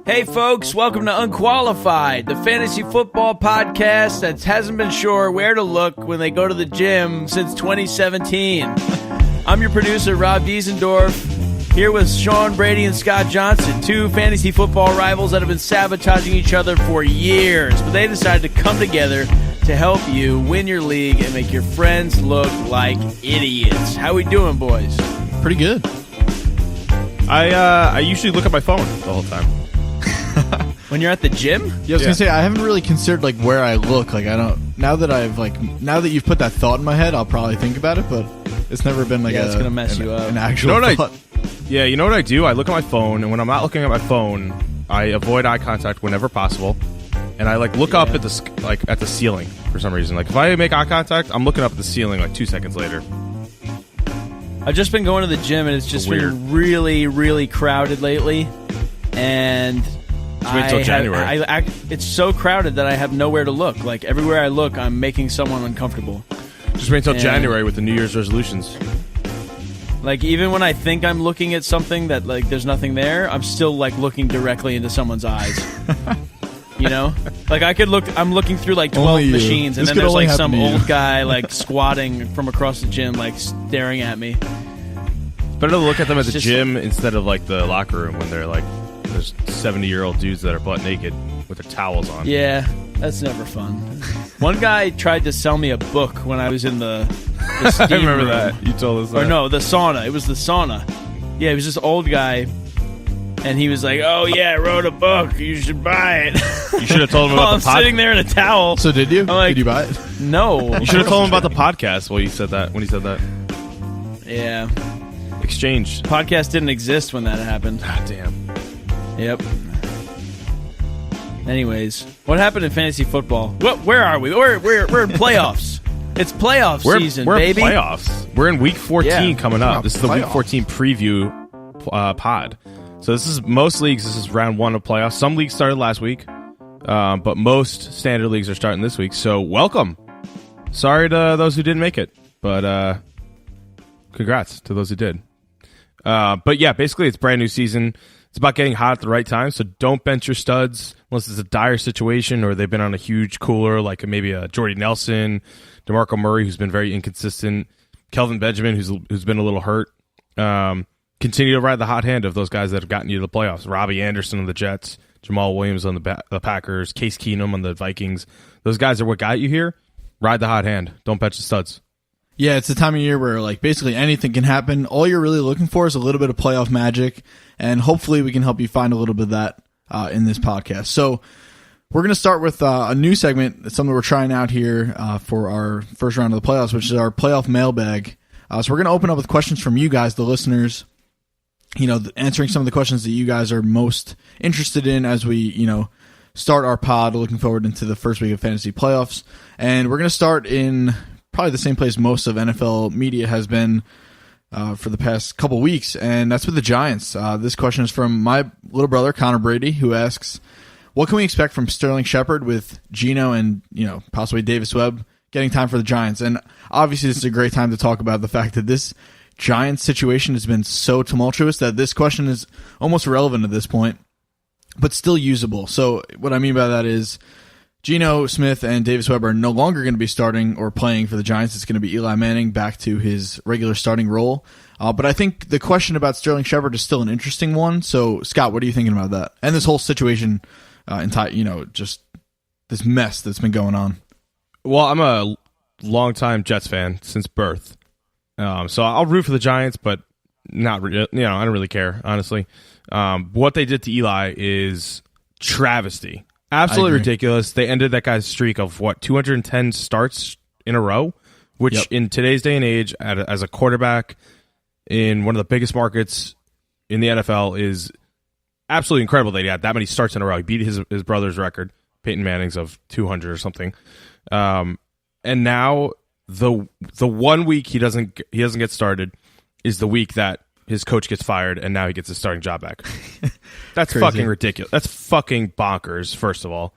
Hey folks, welcome to Unqualified, the fantasy football podcast that hasn't been sure where to look when they go to the gym since 2017. I'm your producer, Rob Diesendorf, here with Sean Brady and Scott Johnson, two fantasy football rivals that have been sabotaging each other for years, but they decided to come together to help you win your league and make your friends look like idiots. How we doing, boys? Pretty good. I usually look at my phone the whole time. When you're at the gym? Yeah, I was gonna say I haven't really considered like where I look. Like I don't now that you've put that thought in my head, I'll probably think about it. But it's never been like it's gonna mess you up. An actual thought. You know what I do? I look at my phone, and when I'm not looking at my phone, I avoid eye contact whenever possible, and I look up at the ceiling for some reason. Like if I make eye contact, I'm looking up at the ceiling like 2 seconds later. I've just been going to the gym, and it's just been really, really crowded lately. And just wait till January. It's so crowded that I have nowhere to look. Like everywhere I look, I'm making someone uncomfortable. Just wait until January with the New Year's resolutions. Like even when I think I'm looking at something that like there's nothing there, I'm still like looking directly into someone's eyes. You know, like I'm looking through like 12 machines, and then there's like some old guy like squatting from across the gym, like staring at me. It's better to look at them at the gym instead of like the locker room when they're like there's 70-year-old dudes that are butt naked with their towels on. Yeah, that's never fun. One guy tried to sell me a book when I was in the steam I remember room. that. You told us that. Or no, the sauna. It was the sauna. Yeah, he was this old guy. And he was like, "Oh yeah, I wrote a book. You should buy it." You should have told him about the podcast. I'm sitting there in a towel. So did you? I'm like, did you buy it? No. You should have told him about the podcast when he said that. Yeah. Exchange. Podcast didn't exist when that happened. Ah, damn. Yep. Anyways, what happened in fantasy football? Where are we? We're in playoffs. It's playoff season, baby. We're in playoffs. We're in week 14 coming up. This is the week 14 preview pod. So this is most leagues. This is round 1 of playoffs. Some leagues started last week, but most standard leagues are starting this week. So welcome. Sorry to those who didn't make it, but congrats to those who did. But yeah, basically it's brand new season. It's about getting hot at the right time. So don't bench your studs unless it's a dire situation or they've been on a huge cooler, like maybe a Jordy Nelson, DeMarco Murray, who's been very inconsistent, Kelvin Benjamin, who's been a little hurt. Continue to ride the hot hand of those guys that have gotten you to the playoffs. Robbie Anderson on the Jets, Jamal Williams on the Packers, Case Keenum on the Vikings. Those guys are what got you here. Ride the hot hand. Don't bet the studs. Yeah, it's the time of year where like basically anything can happen. All you're really looking for is a little bit of playoff magic, and hopefully we can help you find a little bit of that in this podcast. So we're going to start with a new segment, something we're trying out here for our first round of the playoffs, which is our playoff mailbag. So we're going to open up with questions from you guys, the listeners. You know, answering some of the questions that you guys are most interested in as we, start our pod, looking forward into the first week of fantasy playoffs. And we're going to start in probably the same place most of NFL media has been for the past couple weeks, and that's with the Giants. This question is from my little brother, Connor Brady, who asks, what can we expect from Sterling Shepard with Geno and, possibly Davis Webb getting time for the Giants? And obviously this is a great time to talk about the fact that this Giants situation has been so tumultuous that this question is almost irrelevant at this point, but still usable. So what I mean by that is Geno Smith and Davis Webb are no longer going to be starting or playing for the Giants. It's going to be Eli Manning back to his regular starting role. But I think the question about Sterling Shepard is still an interesting one. So Scott, what are you thinking about that? And this whole situation, just this mess that's been going on. Well, I'm a longtime Jets fan since birth. So I'll root for the Giants, but not really, I don't really care, honestly. What they did to Eli is travesty. Absolutely ridiculous. They ended that guy's streak of 210 starts in a row, which in today's day and age, as a quarterback in one of the biggest markets in the NFL, is absolutely incredible that he had that many starts in a row. He beat his brother's record, Peyton Manning's, of 200 or something. And now the 1 week he doesn't get started is the week that his coach gets fired and now he gets his starting job back. That's fucking ridiculous. That's fucking bonkers, first of all.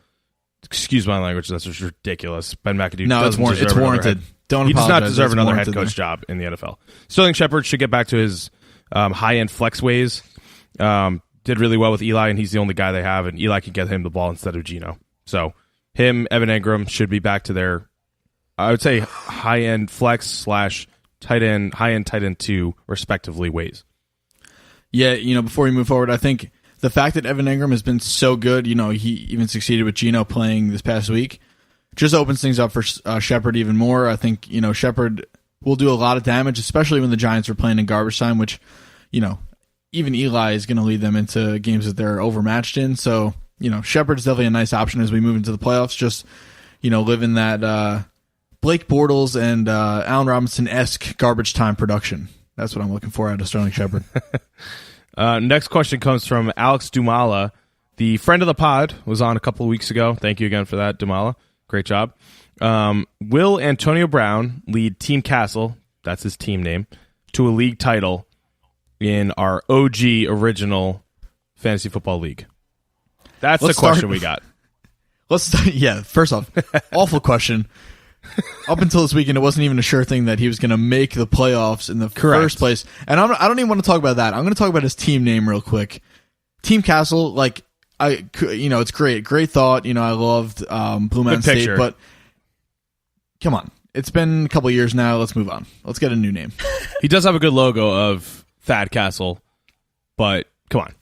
Excuse my language, that's just ridiculous. Ben McAdoo it's warranted. He does not deserve another head coach job in the NFL. Sterling Shepard should get back to his high-end flex ways. did really well with Eli, and he's the only guy they have, and Eli can get him the ball instead of Geno. So him, Evan Engram should be back to their, I would say, high-end flex / tight end, high-end tight end 2, respectively, ways. Yeah, before we move forward, I think the fact that Evan Engram has been so good, he even succeeded with Geno playing this past week, just opens things up for Shepard even more. I think, Shepard will do a lot of damage, especially when the Giants are playing in garbage time, which, even Eli is going to lead them into games that they're overmatched in. So, Shepard's definitely a nice option as we move into the playoffs. Just, living that Blake Bortles and Allen Robinson-esque garbage time production. That's what I'm looking for out of Sterling Shepard. Next question comes from Alex Dumala. The friend of the pod was on a couple of weeks ago. Thank you again for that, Dumala. Great job. Will Antonio Brown lead Team Castle, that's his team name, to a league title in our OG original fantasy football league? That's the question we got. Let's start, first off, awful question. Up until this weekend, it wasn't even a sure thing that he was going to make the playoffs in the first place. And I don't even want to talk about that. I'm going to talk about his team name real quick. Team Castle, it's great. Great thought. I loved Blue Mountain State, but come on. It's been a couple of years now. Let's move on. Let's get a new name. He does have a good logo of Thad Castle, but come on.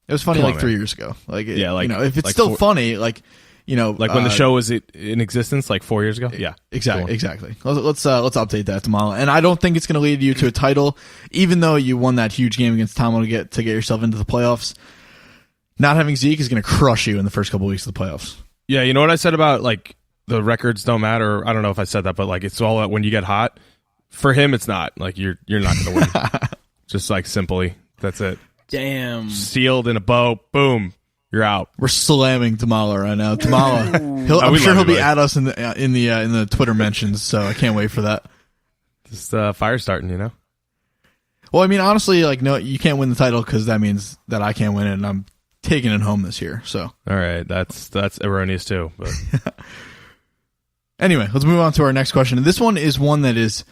It was funny 3 years ago. If it's still funny, when the show was in existence 4 years ago. Yeah, exactly. Let's update that tomorrow. And I don't think it's going to lead you to a title, even though you won that huge game against Tom to get yourself into the playoffs. Not having Zeke is going to crush you in the first couple of weeks of the playoffs. Yeah, you know what I said about the records don't matter. I don't know if I said that, but it's all about when you get hot. For him, it's not you're not going to win. Just simply, that's it. Damn. Sealed in a bow. Boom. You're out. We're slamming Tamala right now. Tamala, I'm sure he'll be at us in the Twitter mentions. So I can't wait for that. Just fire starting, Well, I mean, honestly, no, you can't win the title because that means that I can't win it, and I'm taking it home this year. So all right, that's erroneous too. But anyway, let's move on to our next question. And this one is one that it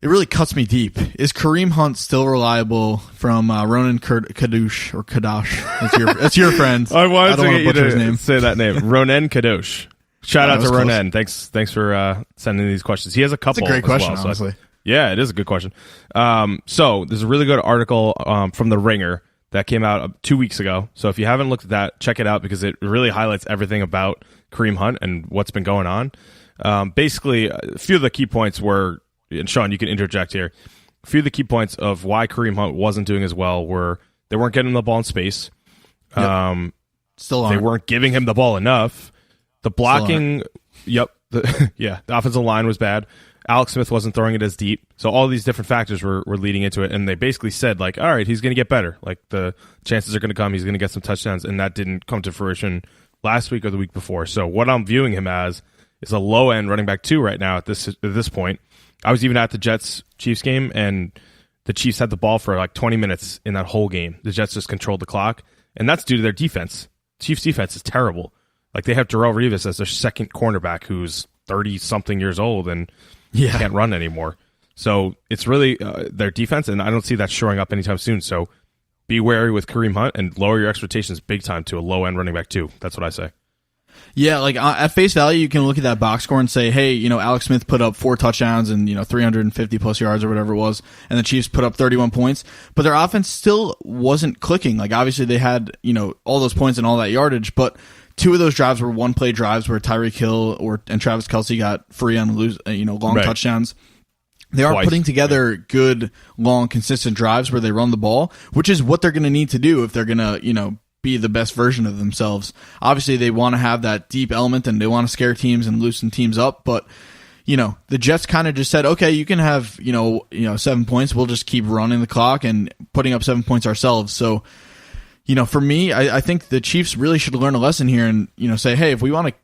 really cuts me deep. Is Kareem Hunt still reliable? From Ronan Kadosh or Kadosh. That's your friend. I wanted to get you to say that name. Ronan Kadosh. Shout out to Ronan. Thanks for sending these questions. He has a couple. It's a great question, honestly. Yeah, it is a good question. So there's a really good article from The Ringer that came out 2 weeks ago. So if you haven't looked at that, check it out because it really highlights everything about Kareem Hunt and what's been going on. Basically, a few of the key points were, and Sean, you can interject here. A few of the key points of why Kareem Hunt wasn't doing as well were they weren't getting the ball in space. Still they weren't giving him the ball enough. The blocking, the offensive line was bad. Alex Smith wasn't throwing it as deep. So all these different factors were leading into it, and they basically said, all right, he's going to get better. The chances are going to come. He's going to get some touchdowns, and that didn't come to fruition last week or the week before. So what I'm viewing him as is a low-end running back 2 right now at this point. I was even at the Jets-Chiefs game, and the Chiefs had the ball for 20 minutes in that whole game. The Jets just controlled the clock, and that's due to their defense. Chiefs' defense is terrible. They have Darrelle Revis as their second cornerback who's 30-something years old and can't run anymore. So it's really their defense, and I don't see that showing up anytime soon. So be wary with Kareem Hunt and lower your expectations big time to a low-end running back 2. That's what I say. Yeah, at face value, you can look at that box score and say, hey, Alex Smith put up 4 touchdowns and, 350 plus yards or whatever it was, and the Chiefs put up 31 points, but their offense still wasn't clicking. Obviously they had, all those points and all that yardage, but 2 of those drives were one-play drives where Tyreek Hill and Travis Kelce got free on long touchdowns. They aren't putting together good, long, consistent drives where they run the ball, which is what they're going to need to do if they're going to, be the best version of themselves. Obviously, they want to have that deep element and they want to scare teams and loosen teams up, but the Jets kind of just said, okay, you can have 7 points. We'll just keep running the clock and putting up 7 points ourselves. So, for me, I think the Chiefs really should learn a lesson here and say, hey, if we want to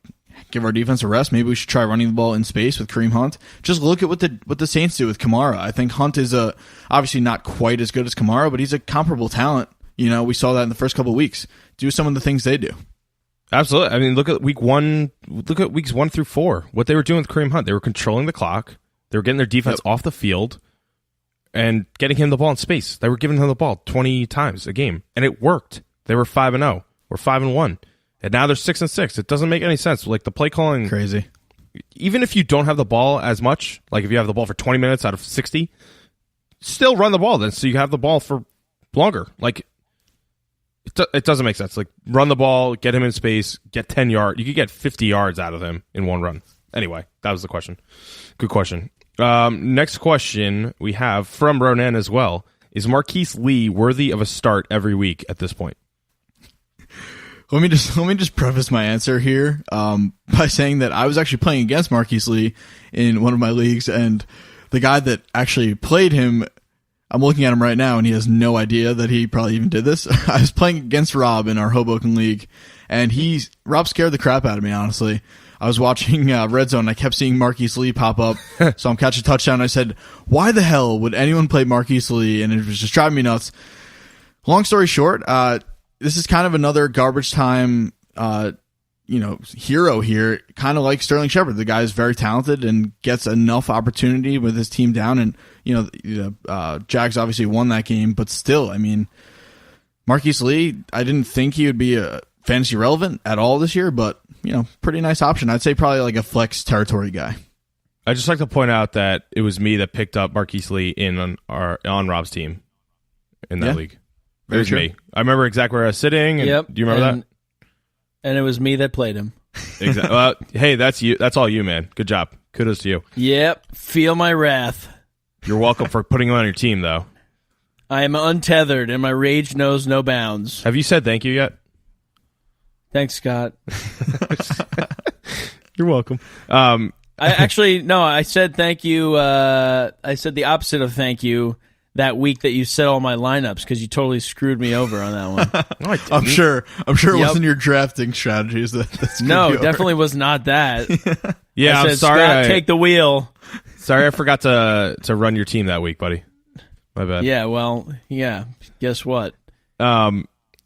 give our defense a rest, maybe we should try running the ball in space with Kareem Hunt. Just look at what the Saints do with Kamara. I think Hunt is obviously not quite as good as Kamara, but he's a comparable talent. We saw that in the first couple of weeks. Do some of the things they do. Absolutely. I mean, look at week 1. Look at weeks 1 through 4. What they were doing with Kareem Hunt, they were controlling the clock. They were getting their defense off the field and getting him the ball in space. They were giving him the ball 20 times a game, and it worked. They were 5-0 or 5-1, and now they're 6-6. It doesn't make any sense. Like the play calling, Crazy. even if you don't have the ball as much, like if you have the ball for 20 minutes out of 60, still run the ball then, so you have the ball for longer. Like it doesn't make sense. Like run the ball, get him in space, get 10 yards. You could get 50 yards out of him in one run. Anyway, that was the question. Good question. Next question we have from Ronan as well. Is Marquise Lee worthy of a start every week at this point? Let me just preface my answer here by saying that I was actually playing against Marquise Lee in one of my leagues, and the guy that actually played him, I'm looking at him right now, and he has no idea that he probably even did this. I was playing against Rob in our Hoboken league, and Rob scared the crap out of me, honestly. I was watching Red Zone, and I kept seeing Marquise Lee pop up, so I'm catching a touchdown. I said, why the hell would anyone play Marquise Lee? And it was just driving me nuts. Long story short, this is kind of another garbage time, hero here, kind of like Sterling Shepard. The guy is very talented and gets enough opportunity with his team down. And, Jags obviously won that game, but still, I mean, Marquise Lee, I didn't think he would be fantasy relevant at all this year, but, pretty nice option. I'd say probably like a flex territory guy. I'd just like to point out that it was me that picked up Marquise Lee on Rob's team in that league. It was me. I remember exactly where I was sitting. And do you remember that? And it was me that played him. Exactly. Well, hey, that's you. That's all you, man. Good job. Kudos to you. Yep. Feel my wrath. You're welcome for putting him on your team, though. I am untethered, and my rage knows no bounds. Have you said thank you yet? Thanks, Scott. You're welcome. I said thank you. I said the opposite of thank you that week that you said all my lineups because you totally screwed me over on that one. No, I didn't. I'm sure it wasn't your drafting strategies that No, definitely was not that. Yeah, I said, I'm sorry. Scott, take the wheel. Sorry, I forgot to run your team that week, buddy. My bad. Yeah, well, yeah. Guess what?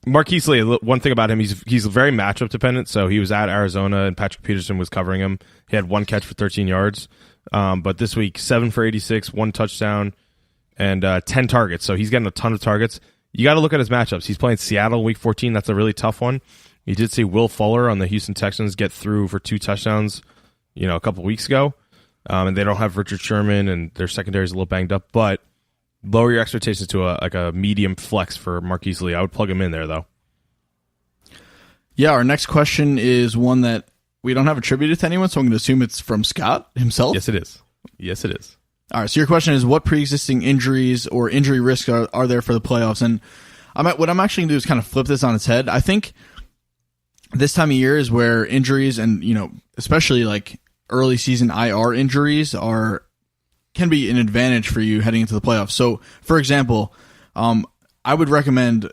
Marquise Lee, one thing about him, he's very matchup dependent. So he was at Arizona, and Patrick Peterson was covering him. He had one catch for 13 yards. But this week, 7 for 86, 1 touchdown, and 10 targets. So he's getting a ton of targets. You got to look at his matchups. He's playing Seattle week 14. That's a really tough one. You did see Will Fuller on the Houston Texans get through for 2 touchdowns, a couple weeks ago. And they don't have Richard Sherman, and their secondary is a little banged up. But lower your expectations to a medium flex for Marquise Lee. I would plug him in there, though. Yeah, our next question is one that we don't have attributed to anyone, so I'm going to assume it's from Scott himself. Yes, it is. All right, so your question is, what pre-existing injuries or injury risks are there for the playoffs? And what I'm actually going to do is kind of flip this on its head. I think this time of year is where injuries and, especially like early season IR injuries can be an advantage for you heading into the playoffs. So, for example, I would recommend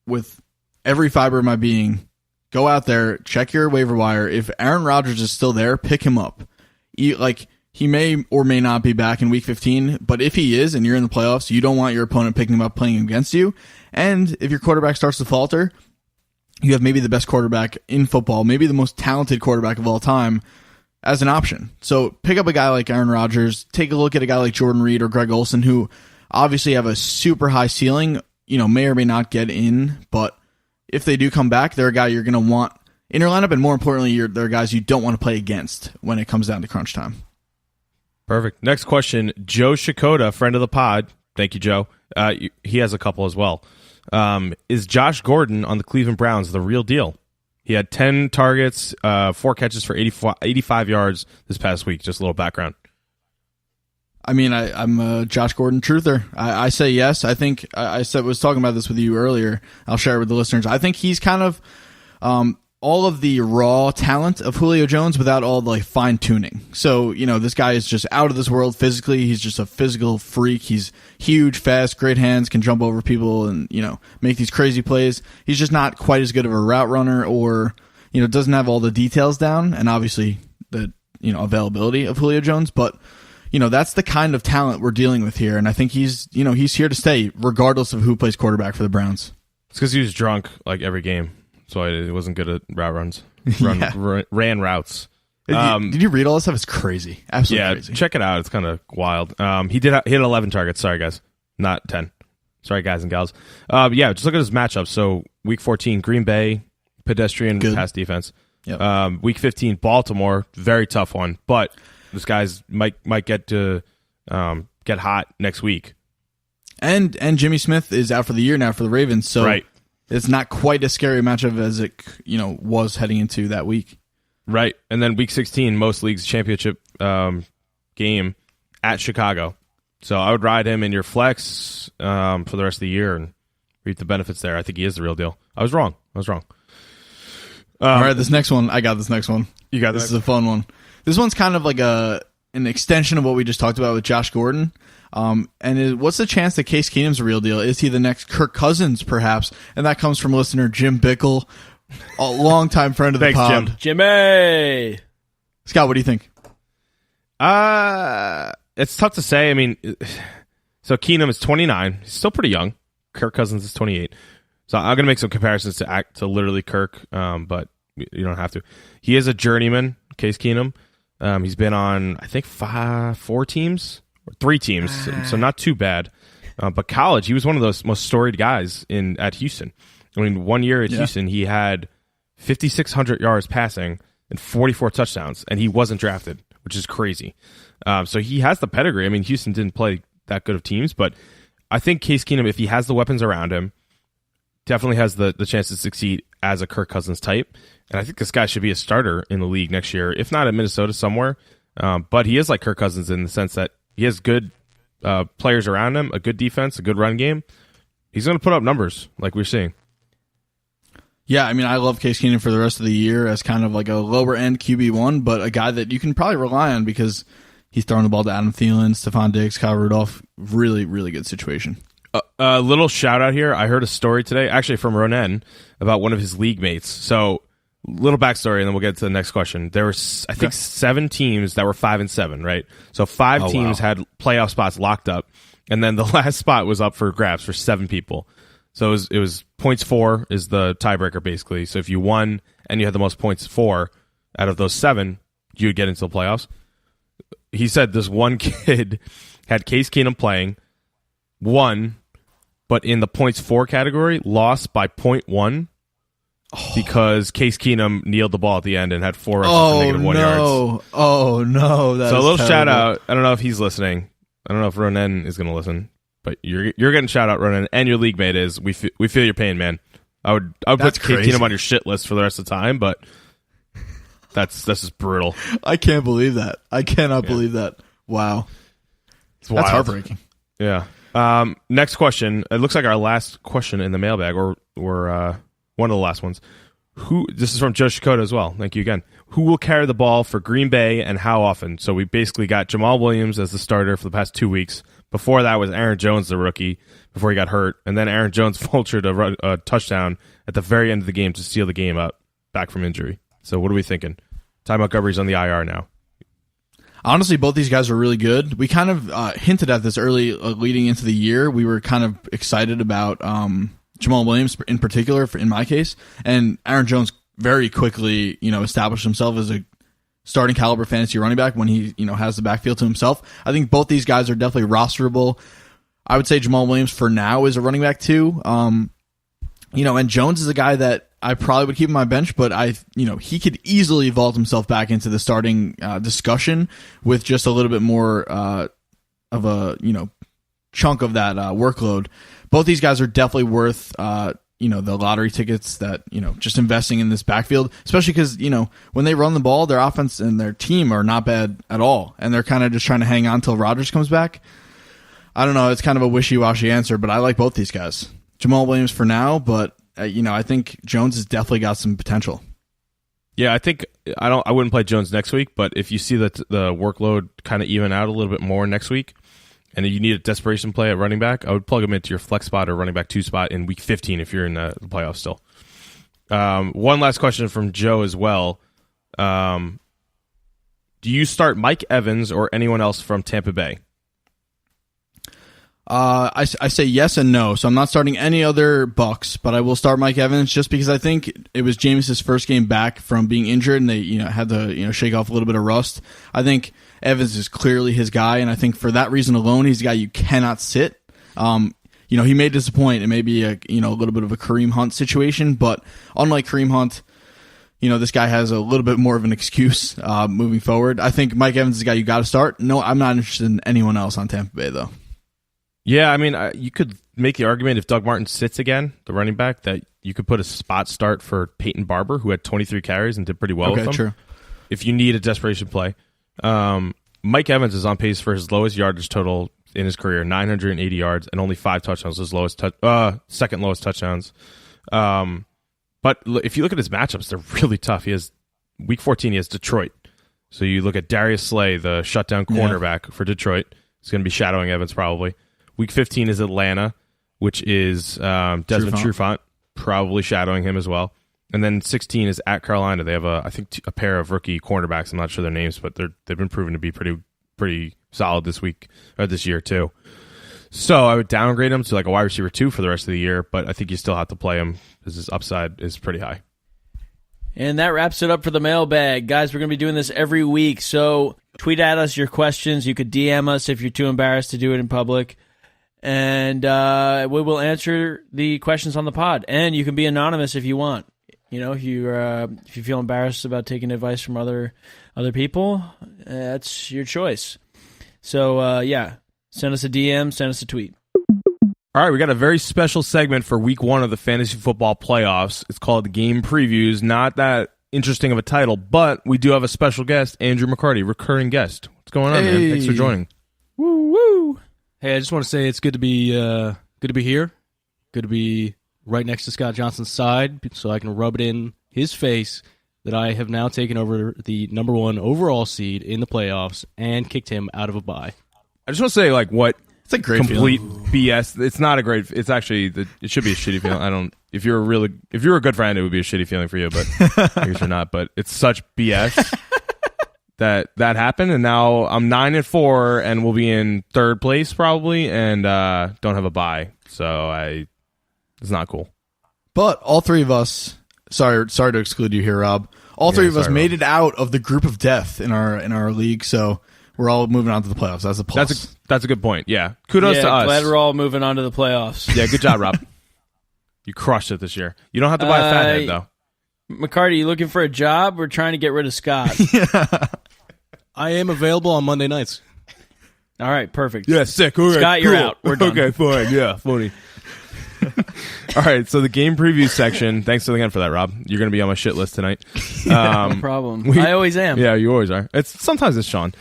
with every fiber of my being, go out there, check your waiver wire. If Aaron Rodgers is still there, pick him up. He may or may not be back in week 15, but if he is and you're in the playoffs, you don't want your opponent picking him up playing against you. And if your quarterback starts to falter, you have maybe the best quarterback in football, maybe the most talented quarterback of all time as an option. So pick up a guy like Aaron Rodgers, take a look at a guy like Jordan Reed or Greg Olsen, who obviously have a super high ceiling, may or may not get in, but if they do come back, they're a guy you're going to want in your lineup, and more importantly, they're guys you don't want to play against when it comes down to crunch time. Perfect. Next question, Joe Shikoda, friend of the pod. Thank you, Joe. He has a couple as well. Is Josh Gordon on the Cleveland Browns the real deal? He had 10 targets, 4 catches for 85 yards this past week. Just a little background. I mean, I'm a Josh Gordon truther. I say yes. I think I was talking about this with you earlier. I'll share it with the listeners. I think he's kind of all of the raw talent of Julio Jones without all the fine tuning. So, this guy is just out of this world physically. He's just a physical freak. He's huge, fast, great hands, can jump over people and, make these crazy plays. He's just not quite as good of a route runner or, doesn't have all the details down, and obviously the, availability of Julio Jones. But, that's the kind of talent we're dealing with here. And I think he's here to stay regardless of who plays quarterback for the Browns. It's because he was drunk every game. So he wasn't good at route runs. Ran routes. Did you read all this stuff? It's crazy. Absolutely crazy. Check it out. It's kind of wild. He had 11 targets. Sorry, guys. Not 10. Sorry, guys and gals. Yeah, just look at his matchup. So week 14, Green Bay, pedestrian pass defense. Yep. Week 15, Baltimore, very tough one. But this guy's might get to get hot next week. And Jimmy Smith is out for the year now for the Ravens, so right. It's not quite as scary a matchup as it was heading into that week. Right, and then week 16, most leagues championship game at Chicago. So I would ride him in your flex for the rest of the year and reap the benefits there. I think he is the real deal. I was wrong. All right, this next one. I got this next one. You got this. This is a fun one. This one's kind of like an extension of what we just talked about with Josh Gordon. What's the chance that Case Keenum's the real deal? Is he the next Kirk Cousins, perhaps? And that comes from listener Jim Bickle, a longtime friend of the pod. Jim. Jimmy! Scott, what do you think? It's tough to say. I mean, so Keenum is 29. He's still pretty young. Kirk Cousins is 28. So I'm going to make some comparisons to literally Kirk, but you don't have to. He is a journeyman, Case Keenum. He's been on, I think, 4 teams. 3 teams, so not too bad. But college, he was one of those most storied guys at Houston. I mean, 1 year at Houston, he had 5,600 yards passing and 44 touchdowns, and he wasn't drafted, which is crazy. So he has the pedigree. I mean, Houston didn't play that good of teams, but I think Case Keenum, if he has the weapons around him, definitely has the chance to succeed as a Kirk Cousins type. And I think this guy should be a starter in the league next year, if not at Minnesota somewhere. But he is like Kirk Cousins in the sense that he has good players around him, a good defense, a good run game. He's going to put up numbers like we're seeing. Yeah, I mean, I love Case Keenum for the rest of the year as kind of like a lower-end QB1, but a guy that you can probably rely on because he's throwing the ball to Adam Thielen, Stephon Diggs, Kyle Rudolph. Really, really good situation. A little shout-out here. I heard a story today, actually from Ronen, about one of his league mates. So, little backstory, and then we'll get to the next question. There were, I think, 7 teams that were 5-7, right? So 5 teams had playoff spots locked up, and then the last spot was up for grabs for 7 people. So it was points 4 is the tiebreaker, basically. So if you won and you had the most points 4 out of those 7, you would get into the playoffs. He said this one kid had Case Keenum playing, won, but in the points 4 category, lost by 0.1. Because Case Keenum kneeled the ball at the end and had 4 rushes for negative 1 yards. Oh, no. So a little shout out. I don't know if he's listening. I don't know if Ronen is going to listen. But you're getting shout out, Ronen, and your league mate is. We feel your pain, man. I would put Case Keenum on your shit list for the rest of the time, but that's just brutal. I can't believe that. I cannot believe that. Wow. That's heartbreaking. Yeah. Next question. It looks like our last question in the mailbag, or one of the last ones. This is from Joe Shikoda as well. Thank you again. Who will carry the ball for Green Bay and how often? So we basically got Jamal Williams as the starter for the past 2 weeks. Before that was Aaron Jones, the rookie, before he got hurt. And then Aaron Jones vultured a touchdown at the very end of the game to seal the game up back from injury. So what are we thinking? Ty Montgomery's on the IR now. Honestly, both these guys are really good. We kind of hinted at this early leading into the year. We were kind of excited about Jamal Williams in particular, in my case. And Aaron Jones very quickly, established himself as a starting caliber fantasy running back when he, has the backfield to himself. I think both these guys are definitely rosterable. I would say Jamal Williams for now is a running back too. And Jones is a guy that I probably would keep on my bench, but he could easily vault himself back into the starting discussion with just a little bit more of a, chunk of that workload. Both these guys are definitely worth the lottery tickets that, just investing in this backfield, especially because, when they run the ball, their offense and their team are not bad at all. And they're kind of just trying to hang on until Rodgers comes back. I don't know. It's kind of a wishy-washy answer, but I like both these guys. Jamal Williams for now, but, I think Jones has definitely got some potential. Yeah, I think I wouldn't play Jones next week, but if you see that the workload kind of even out a little bit more next week, and you need a desperation play at running back, I would plug him into your flex spot or running back 2 spot in week 15 if you're in the playoffs still. One last question from Joe as well. Do you start Mike Evans or anyone else from Tampa Bay? I say yes and no. So I'm not starting any other Bucks, but I will start Mike Evans just because I think it was Jameis's first game back from being injured, and they had to shake off a little bit of rust. I think Evans is clearly his guy, and I think for that reason alone, he's a guy you cannot sit. he may disappoint. It may be a little bit of a Kareem Hunt situation, but unlike Kareem Hunt, this guy has a little bit more of an excuse moving forward. I think Mike Evans is a guy you got to start. No, I'm not interested in anyone else on Tampa Bay, though. Yeah, I mean, you could make the argument if Doug Martin sits again, the running back, that you could put a spot start for Peyton Barber, who had 23 carries and did pretty well with them. True. If you need a desperation play. Mike Evans is on pace for his lowest yardage total in his career, 980 yards and only 5 touchdowns, his second lowest touchdowns. But if you look at his matchups, they're really tough. He has week 14, he has Detroit. So you look at Darius Slay, the shutdown cornerback for Detroit. He's going to be shadowing Evans probably. Week 15 is Atlanta, which is Desmond Trufant, probably shadowing him as well. And then 16 is at Carolina. They have I think a pair of rookie cornerbacks. I'm not sure their names, but they've been proven to be pretty solid this week or this year too. So I would downgrade him to like a wide receiver 2 for the rest of the year, but I think you still have to play him because his upside is pretty high. And that wraps it up for the mailbag. Guys, we're going to be doing this every week, so tweet at us your questions. You could DM us if you're too embarrassed to do it in public, and we will answer the questions on the pod. And you can be anonymous if you want. If you feel embarrassed about taking advice from other people, that's your choice. So, send us a DM, send us a tweet. All right, we got a very special segment for week 1 of the fantasy football playoffs. It's called Game Previews. Not that interesting of a title, but we do have a special guest, Andrew McCarty, recurring guest. What's going on, man? Thanks for joining. Woo woo! Hey, I just want to say it's good to be here. Good to be right next to Scott Johnson's side, so I can rub it in his face that I have now taken over the number 1 overall seed in the playoffs and kicked him out of a bye. I just want to say, what It's a great complete feeling. BS. It's not a great. It's actually. It should be a shitty feeling. If you're a good friend, it would be a shitty feeling for you, but I guess you're not. But it's such BS that happened, and now I'm 9-4, and we'll be in 3rd place probably, and don't have a bye. So it's not cool. But all three of us, sorry to exclude you here, Rob. All three of us made it out of the group of death in our league, so we're all moving on to the playoffs. That's a plus. That's a good point. Yeah. Kudos to us. Glad we're all moving on to the playoffs. Yeah, good job, Rob. You crushed it this year. You don't have to buy a fathead, though. McCarty, you looking for a job? We're trying to get rid of Scott. I am available on Monday nights. All right, perfect. Yeah, sick. All right, Scott, you're out. We're done. Okay, fine. Yeah, funny. All right, so the game preview section. Thanks again for that, Rob. You're going to be on my shit list tonight. No problem. I always am. Yeah, you always are. Sometimes it's Sean.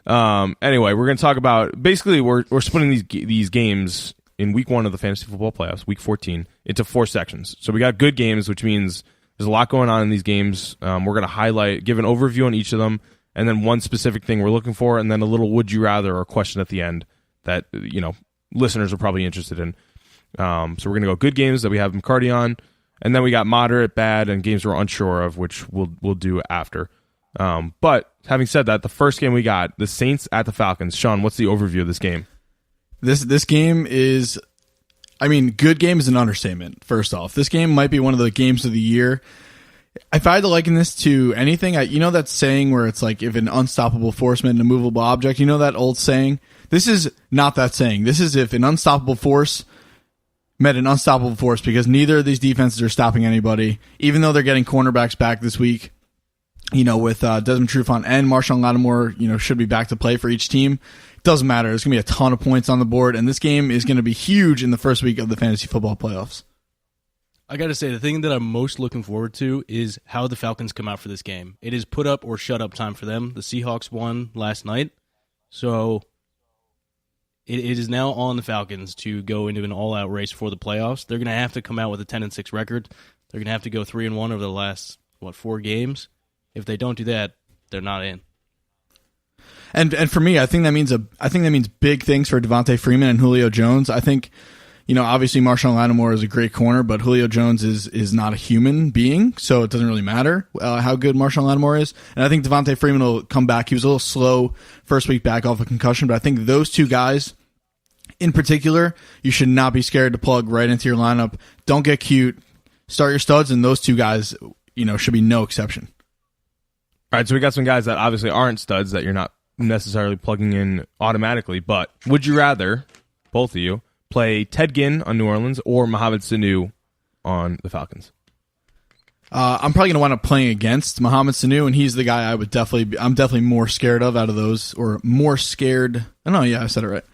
Anyway, we're going to talk about basically we're splitting these games in week 1 of the fantasy football playoffs, week 14, into 4 sections. So we got good games, which means there's a lot going on in these games. We're going to give an overview on each of them, and then one specific thing we're looking for, and then a little would you rather or question at the end that listeners are probably interested in. So we're going to go good games that we have McCarty on, and then we got moderate, bad, and games we're unsure of, which we'll do after. But having said that, the first game we got, the Saints at the Falcons. Sean, what's the overview of this game? This game is, good game is an understatement, first off. This game might be one of the games of the year. If I had to liken this to anything, that saying where it's like if an unstoppable force met an immovable object, that old saying? This is not that saying. This is if an unstoppable force met an unstoppable force, because neither of these defenses are stopping anybody, even though they're getting cornerbacks back this week. With Desmond Trufant and Marshawn Lattimore, should be back to play for each team. It doesn't matter. There's going to be a ton of points on the board, and this game is going to be huge in the first week of the fantasy football playoffs. I got to say, the thing that I'm most looking forward to is how the Falcons come out for this game. It is put up or shut up time for them. The Seahawks won last night, so it is now on the Falcons to go into an all-out race for the playoffs. They're going to have to come out with a 10-6 record. They're going to have to go 3-1 over the last 4 games. If they don't do that, they're not in. And for me, I think that means big things for Devontae Freeman and Julio Jones. I think, obviously Marshawn Lattimore is a great corner, but Julio Jones is not a human being, so it doesn't really matter how good Marshawn Lattimore is. And I think Devontae Freeman will come back. He was a little slow first week back off a concussion, but I think those two guys in particular, you should not be scared to plug right into your lineup. Don't get cute. Start your studs, and those two guys, should be no exception. All right, so we got some guys that obviously aren't studs that you're not necessarily plugging in automatically, but would you rather, both of you, play Ted Ginn on New Orleans or Mohamed Sanu on the Falcons? I'm probably going to wind up playing against Mohamed Sanu, and he's the guy I'm definitely more scared of out of those, or more scared. I don't know, yeah, I said it right.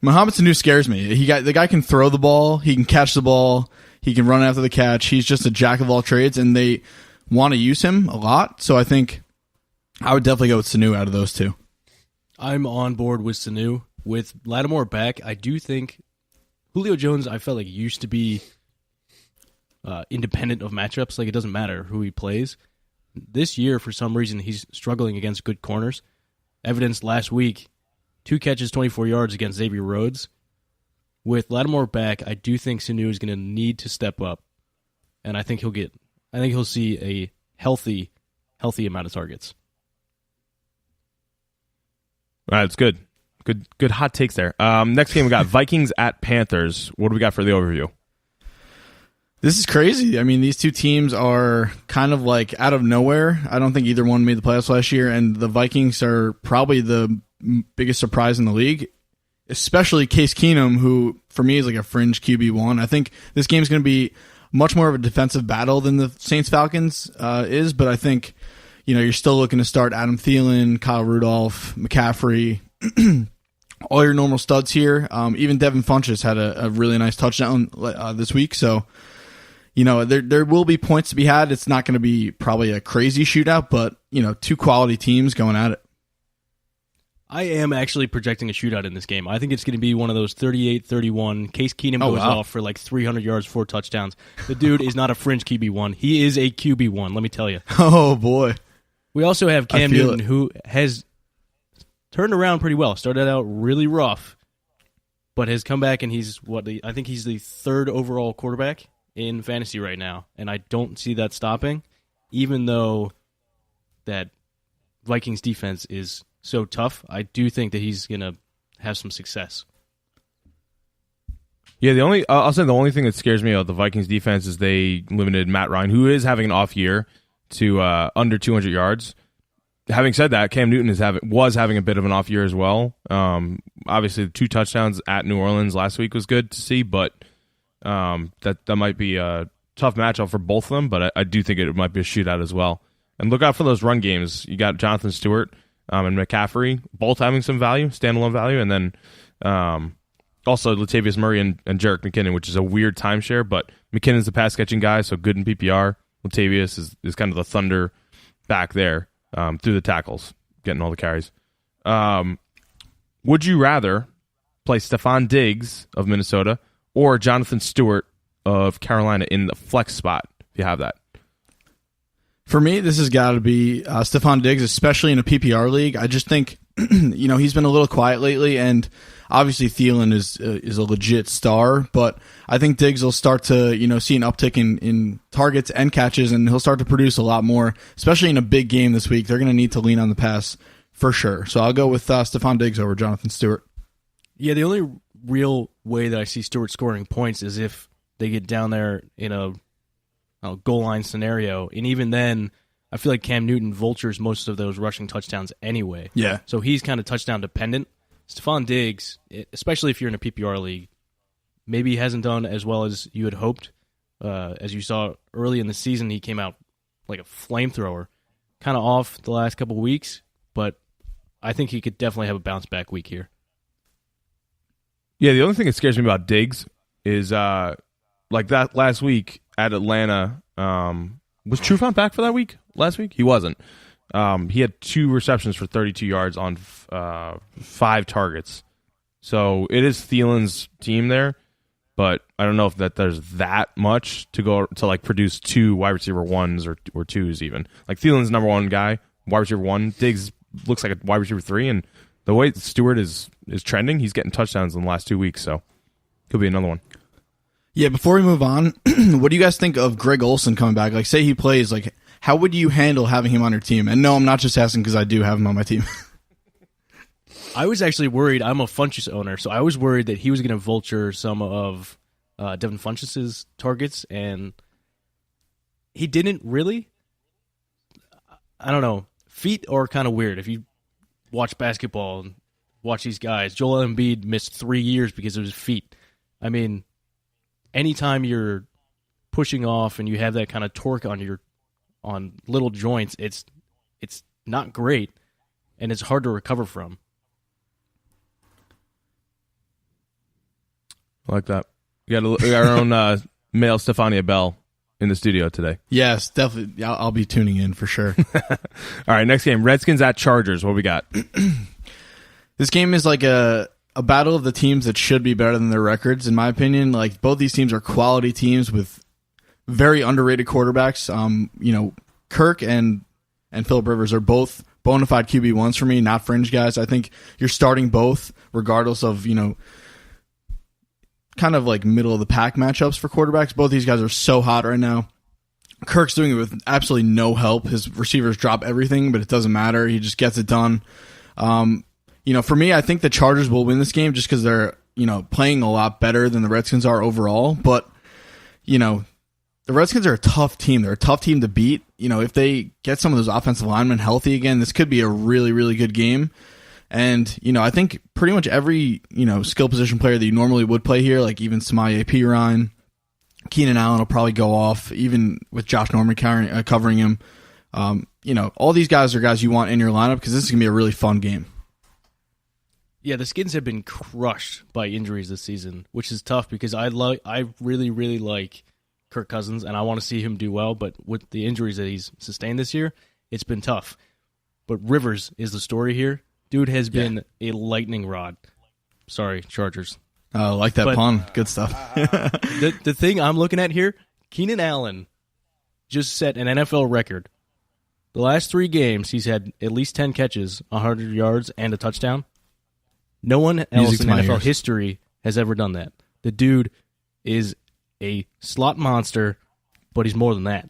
Mohamed Sanu scares me. The guy can throw the ball, he can catch the ball, he can run after the catch. He's just a jack of all trades, and they want to use him a lot, so I think I would definitely go with Sanu out of those two. I'm on board with Sanu. With Lattimore back, I do think Julio Jones, I felt like used to be independent of matchups. Like, it doesn't matter who he plays. This year, for some reason, he's struggling against good corners. Evidenced last week, 2 catches, 24 yards against Xavier Rhodes. With Lattimore back, I do think Sanu is going to need to step up, and I think he'll see a healthy amount of targets. All right, it's good. Good hot takes there. Next game we got Vikings at Panthers. What do we got for the overview? This is crazy. I mean, these two teams are kind of like out of nowhere. I don't think either one made the playoffs last year, and the Vikings are probably the biggest surprise in the league, especially Case Keenum, who for me is like a fringe QB1. I think this game is going to be much more of a defensive battle than the Saints-Falcons is, but I think you're still looking to start Adam Thielen, Kyle Rudolph, McCaffrey, all your normal studs here. Even Devin Funchess had a really nice touchdown this week, so there will be points to be had. It's not going to be probably a crazy shootout, but two quality teams going at it. I am actually projecting a shootout in this game. I think it's going to be one of those 38-31. Case Keenum goes off for like 300 yards, 4 touchdowns. The dude is not a fringe QB1. He is a QB1, let me tell you. Oh, boy. We also have Cam Newton, who has turned around pretty well. Started out really rough, but has come back, and I think he's the 3rd overall quarterback in fantasy right now, and I don't see that stopping, even though that Vikings defense is so tough. I do think that he's going to have some success. Yeah, I'll say the only thing that scares me about the Vikings defense is they limited Matt Ryan, who is having an off year, to under 200 yards. Having said that, Cam Newton was having a bit of an off year as well. Obviously, the 2 touchdowns at New Orleans last week was good to see, but that might be a tough matchup for both of them. But I do think it might be a shootout as well. And look out for those run games. You got Jonathan Stewart and McCaffrey both having some value, standalone value, and then also Latavius Murray and Jerick McKinnon, which is a weird timeshare, but McKinnon's the pass catching guy, so good in PPR. Latavius is kind of the thunder back there through the tackles, getting all the carries. Would you rather play Stephon Diggs of Minnesota or Jonathan Stewart of Carolina in the flex spot, if you have that? For me, this has got to be Stephon Diggs, especially in a PPR league. I just think he's been a little quiet lately, and obviously Thielen is a legit star, but I think Diggs will start to see an uptick in targets and catches, and he'll start to produce a lot more, especially in a big game this week. They're going to need to lean on the pass for sure. So I'll go with Stephon Diggs over Jonathan Stewart. Yeah, the only real way that I see Stewart scoring points is if they get down there in a goal line scenario, and even then, I feel like Cam Newton vultures most of those rushing touchdowns anyway. Yeah. So he's kind of touchdown dependent. Stephon Diggs, especially if you're in a PPR league, maybe he hasn't done as well as you had hoped. As you saw early in the season, he came out like a flamethrower, kind of off the last couple weeks, but I think he could definitely have a bounce back week here. Yeah, the only thing that scares me about Diggs is like that last week at Atlanta. Was Trufant back for that week? Last week? He wasn't. He had 2 receptions for 32 yards on 5 targets. So it is Thielen's team there, but I don't know if there's that much to go to like produce 2 wide receiver 1s or 2s even. Like Thielen's number 1 guy, wide receiver 1. Diggs looks like a wide receiver 3, and the way Stewart is trending, he's getting touchdowns in the last 2 weeks, so could be another one. Yeah, before we move on, what do you guys think of Greg Olsen coming back? Like, say he plays, like, how would you handle having him on your team? And no, I'm not just asking because I do have him on my team. I was actually worried. I'm a Funchess owner, so I was worried that he was going to vulture some of Devin Funchess' targets, and he didn't really. I don't know. Feet are kind of weird. If you watch basketball, watch these guys. Joel Embiid missed 3 years because of his feet. I mean, anytime you're pushing off and you have that kind of torque on little joints, it's not great, and it's hard to recover from. I like that. We got our own male Stefania Bell in the studio today. Yes, definitely. I'll be tuning in for sure. All right, next game, Redskins at Chargers. What we got? This game is like a battle of the teams that should be better than their records, in my opinion. Like, both these teams are quality teams with very underrated quarterbacks. Kirk and Phillip Rivers are both bona fide QB1s for me, not fringe guys. I think you're starting both, regardless of, kind of like middle of the pack matchups for quarterbacks. Both these guys are so hot right now. Kirk's doing it with absolutely no help. His receivers drop everything, but it doesn't matter. He just gets it done. For me, I think the Chargers will win this game just because they're, playing a lot better than the Redskins are overall. But, the Redskins are a tough team. They're a tough team to beat. If they get some of those offensive linemen healthy again, this could be a really, really good game. And, I think pretty much every, skill position player that you normally would play here, like even Samaje Perine, Keenan Allen will probably go off, even with Josh Norman covering him. All these guys are guys you want in your lineup because this is going to be a really fun game. Yeah, the Skins have been crushed by injuries this season, which is tough because I really, really like Kirk Cousins, and I want to see him do well, but with the injuries that he's sustained this year, it's been tough. But Rivers is the story here. Dude has been a lightning rod. Sorry, Chargers. Like that pun. Good stuff. The thing I'm looking at here, Keenan Allen just set an NFL record. The last 3 games, he's had at least 10 catches, 100 yards, and a touchdown. No one else in NFL history has ever done that. The dude is a slot monster, but he's more than that.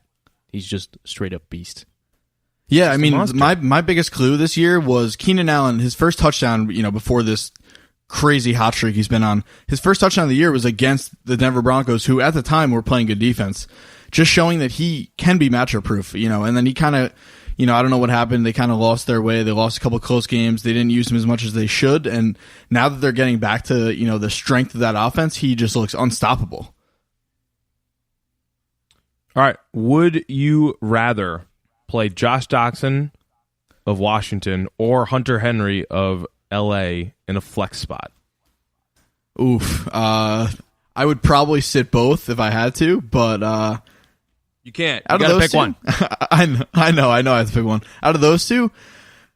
He's just a straight-up beast. Yeah, I mean, my biggest clue this year was Keenan Allen, his first touchdown, before this crazy hot streak he's been on. His first touchdown of the year was against the Denver Broncos, who at the time were playing good defense, just showing that he can be matchup proof, and then he kind of, I don't know what happened. They kind of lost their way. They lost a couple of close games. They didn't use him as much as they should. And now that they're getting back to, the strength of that offense, he just looks unstoppable. All right. Would you rather play Josh Doxson of Washington or Hunter Henry of LA in a flex spot? Oof. I would probably sit both if I had to, but you can't. You gotta pick one. I know. I have to pick one. Out of those two,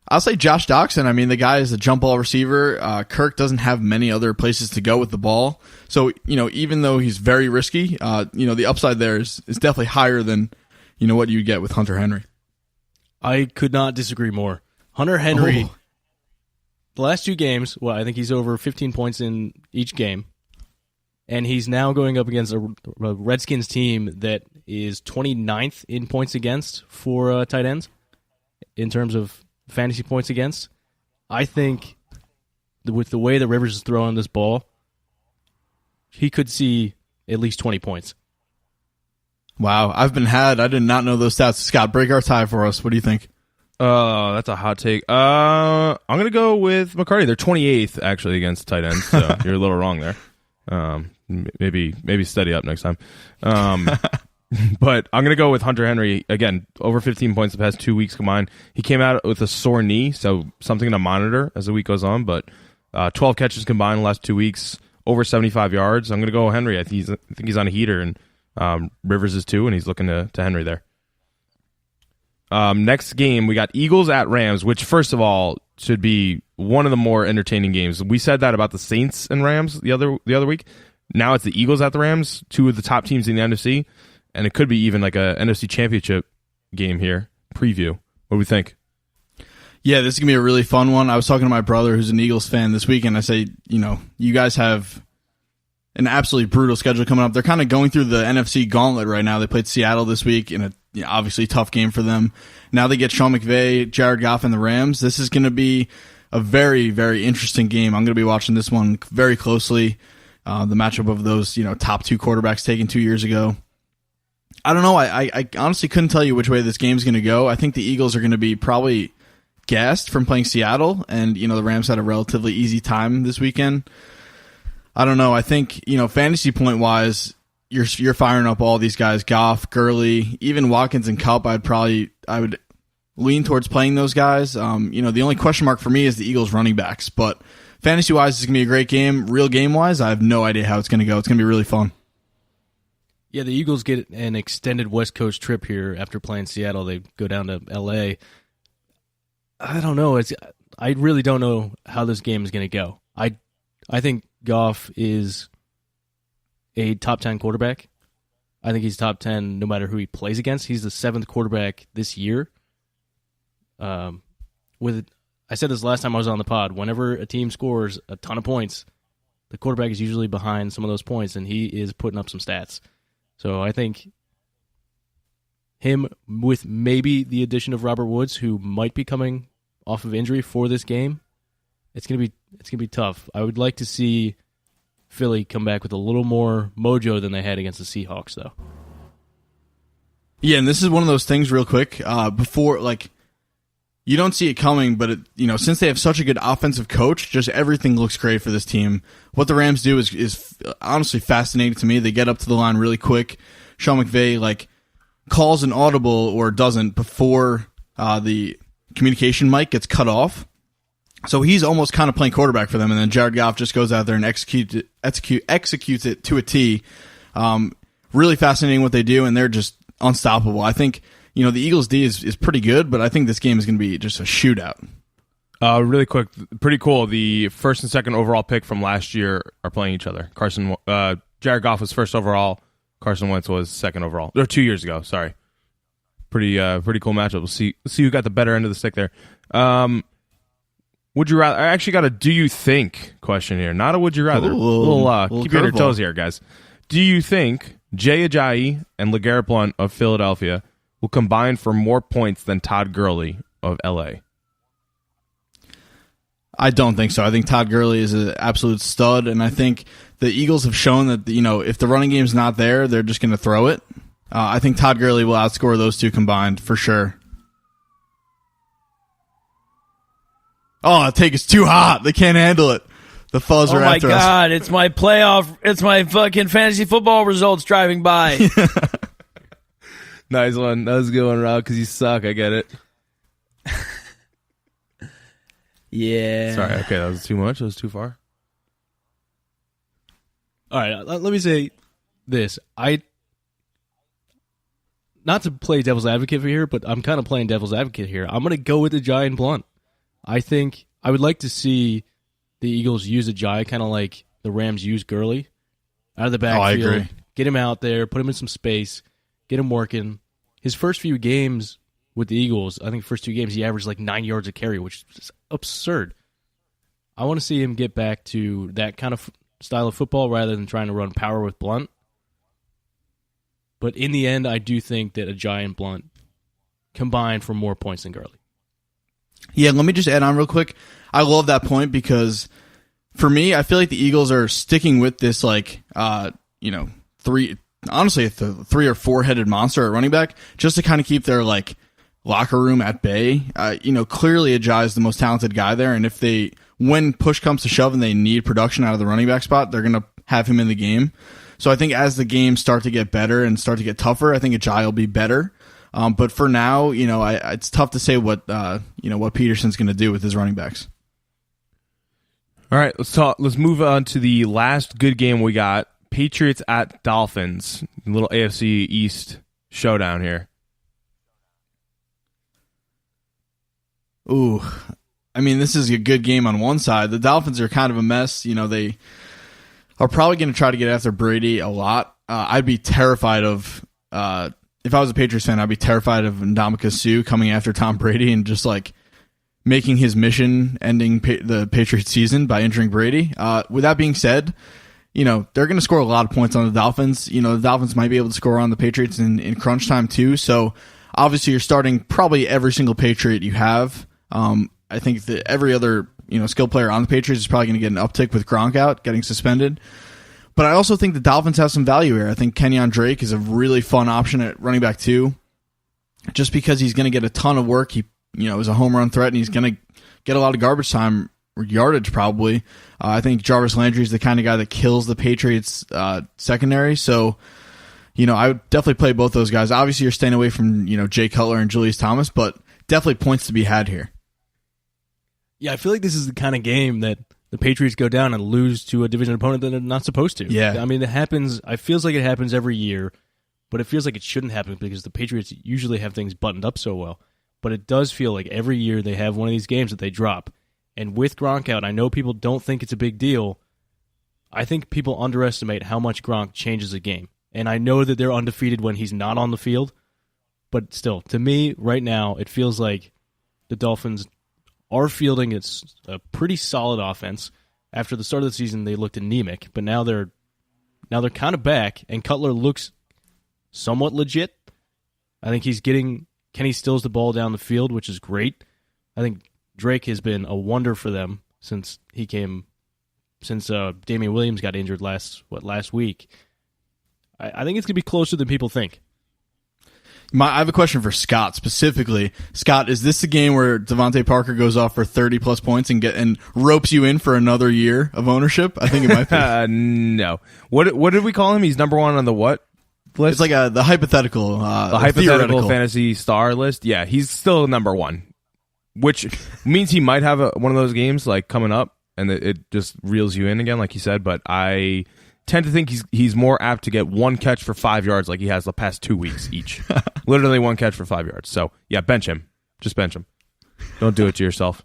I'll say Josh Doxson. I mean, the guy is a jump ball receiver. Kirk doesn't have many other places to go with the ball. So, even though he's very risky, the upside there is definitely higher than, what you get with Hunter Henry. I could not disagree more. Hunter Henry, the last 2 games, I think he's over 15 points in each game. And he's now going up against a Redskins team that is 29th in points against for tight ends in terms of fantasy points against. I think with the way that Rivers is throwing this ball, he could see at least 20 points. Wow, I've been had. I did not know those stats. Scott, break our tie for us. What do you think? That's a hot take. I'm going to go with McCarty. They're 28th, actually, against tight ends, so you're a little wrong there. Maybe study up next time. But I'm going to go with Hunter Henry. Again, over 15 points the past 2 weeks combined. He came out with a sore knee, so something to monitor as the week goes on. But 12 catches combined the last 2 weeks, over 75 yards. I'm going to go Henry. I think he's on a heater, and Rivers is too, and he's looking to Henry there. Next game, we got Eagles at Rams, which, first of all, should be one of the more entertaining games. We said that about the Saints and Rams the other week. Now it's the Eagles at the Rams, 2 of the top teams in the NFC, and it could be even like a NFC Championship game here. Preview. What do we think? Yeah, this is going to be a really fun one. I was talking to my brother who's an Eagles fan this weekend. I say, you guys have an absolutely brutal schedule coming up. They're kind of going through the NFC gauntlet right now. They played Seattle this week in a obviously tough game for them. Now they get Sean McVay, Jared Goff, and the Rams. This is going to be a very, very interesting game. I'm going to be watching this one very closely. The matchup of those, top 2 quarterbacks taken 2 years ago. I don't know. I honestly couldn't tell you which way this game's going to go. I think the Eagles are going to be probably gassed from playing Seattle, and the Rams had a relatively easy time this weekend. I don't know. I think fantasy point wise, you're firing up all these guys: Goff, Gurley, even Watkins and Kupp. I would lean towards playing those guys. The only question mark for me is the Eagles running backs, but fantasy wise, it's gonna be a great game. Real game wise, I have no idea how it's gonna go. It's gonna be really fun. Yeah, the Eagles get an extended West Coast trip here after playing Seattle. They go down to L.A. I don't know. I really don't know how this game is going to go. I think Goff is a top 10 quarterback. I think he's top 10 no matter who he plays against. He's the 7th quarterback this year. I said this last time I was on the pod. Whenever a team scores a ton of points, the quarterback is usually behind some of those points, and he is putting up some stats. So I think him with maybe the addition of Robert Woods, who might be coming off of injury for this game, it's gonna be tough. I would like to see Philly come back with a little more mojo than they had against the Seahawks, though. Yeah, and this is one of those things real quick. Before, you don't see it coming, but since they have such a good offensive coach, just everything looks great for this team. What the Rams do is honestly fascinating to me. They get up to the line really quick. Sean McVay calls an audible or doesn't before the communication mic gets cut off. So he's almost kind of playing quarterback for them, and then Jared Goff just goes out there and executes it to a T. Really fascinating what they do, and they're just unstoppable. I think the Eagles D is pretty good, but I think this game is going to be just a shootout. Really quick, pretty cool. The first and second overall pick from last year are playing each other. Jared Goff was first overall. Carson Wentz was second overall. Or 2 years ago, sorry. Pretty cool matchup. We'll see who got the better end of the stick there. Would you rather? I actually got a "Do you think" question here, not a "Would you rather." Little keep you on your toes here, guys. Do you think Jay Ajayi and LeGarrette Blount of Philadelphia will combine for more points than Todd Gurley of LA? I don't think so. I think Todd Gurley is an absolute stud, and I think the Eagles have shown that if the running game's not there, they're just going to throw it. I think Todd Gurley will outscore those two combined for sure. Oh, that take is too hot. They can't handle it. The fuzz are after us. Oh my God, it's my fucking fantasy football results driving by. Nice one. That was a good one, Rob, because you suck. I get it. Yeah. Sorry, okay, that was too much. That was too far. All right, let me say this. Not to play devil's advocate here, but I'm kind of playing devil's advocate here. I'm going to go with Ajayi and Blount. I think I would like to see the Eagles use Ajayi kind of like the Rams use Gurley out of the backfield. I agree. Get him out there, put him in some space, get him working. His first few games with the Eagles, I think first 2 games he averaged 9 yards a carry, which is absurd. I want to see him get back to that kind of style of football rather than trying to run power with Blount. But in the end, I do think that Ajayi and Blount combine for more points than Gurley. Yeah, let me just add on real quick. I love that point because for me, I feel like the Eagles are sticking with this three or four headed monster at running back just to kind of keep their locker room at bay. Clearly Ajayi is the most talented guy there, and when push comes to shove and they need production out of the running back spot, they're going to have him in the game. So I think as the games start to get better and start to get tougher, I think Ajayi will be better. But for now, it's tough to say what Peterson's going to do with his running backs. All right, let's move on to the last good game we got. Patriots at Dolphins. A little AFC East showdown here. Ooh, this is a good game on one side. The Dolphins are kind of a mess. They are probably going to try to get after Brady a lot. I'd be terrified of, if I was a Patriots fan, I'd be terrified of Ndamukong Suh coming after Tom Brady and just making his mission ending the Patriots season by injuring Brady. With that being said, they're going to score a lot of points on the Dolphins. The Dolphins might be able to score on the Patriots in crunch time too. So obviously you're starting probably every single Patriot you have. I think that every other skill player on the Patriots is probably going to get an uptick with Gronk out, getting suspended. But I also think the Dolphins have some value here. I think Kenyon Drake is a really fun option at running back too, just because he's going to get a ton of work. He is a home run threat, and he's going to get a lot of garbage time or yardage probably. I think Jarvis Landry is the kind of guy that kills the Patriots secondary. So, I would definitely play both those guys. Obviously, you're staying away from, Jay Cutler and Julius Thomas, but definitely points to be had here. Yeah, I feel like this is the kind of game that the Patriots go down and lose to a division opponent that they're not supposed to. Yeah. I mean, it happens. It feels like it happens every year, but it feels like it shouldn't happen because the Patriots usually have things buttoned up so well. But it does feel like every year they have one of these games that they drop. And with Gronk out, I know people don't think it's a big deal. I think people underestimate how much Gronk changes a game. And I know that they're undefeated when he's not on the field, but still, to me, right now, it feels like the Dolphins are fielding a pretty solid offense. After the start of the season, they looked anemic, but now they're kind of back, and Cutler looks somewhat legit. I think he's getting Kenny Stills the ball down the field, which is great. I think Drake has been a wonder for them since Damian Williams got injured last week. I think it's going to be closer than people think. I have a question for Scott specifically. Scott, is this the game where Devontae Parker goes off for 30-plus points and ropes you in for another year of ownership? I think it might be. No. What did we call him? He's number one on the what list? It's like the hypothetical. The hypothetical fantasy star list? Yeah, he's still number one, which means he might have one of those games like coming up, and it just reels you in again, like you said, but I tend to think he's more apt to get one catch for 5 yards like he has the past 2 weeks each. Literally one catch for 5 yards. So, yeah, bench him. Just bench him. Don't do it to yourself.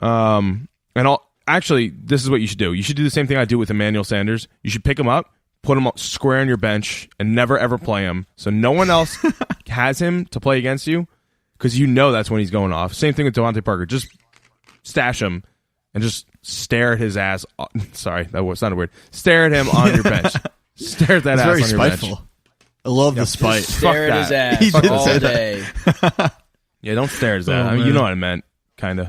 Actually, this is what you should do. You should do the same thing I do with Emmanuel Sanders. You should pick him up, put him square on your bench, and never, ever play him. So no one else has him to play against you because that's when he's going off. Same thing with Devontae Parker. Just stash him and just stare at his ass. Sorry, that sounded weird. Stare at him on your bench. Stare at that ass on your spiteful. Bench. I love the spite. Stare at his ass He did all say day. Yeah, don't stare at his ass. Oh, I mean, you know what I meant, kind of.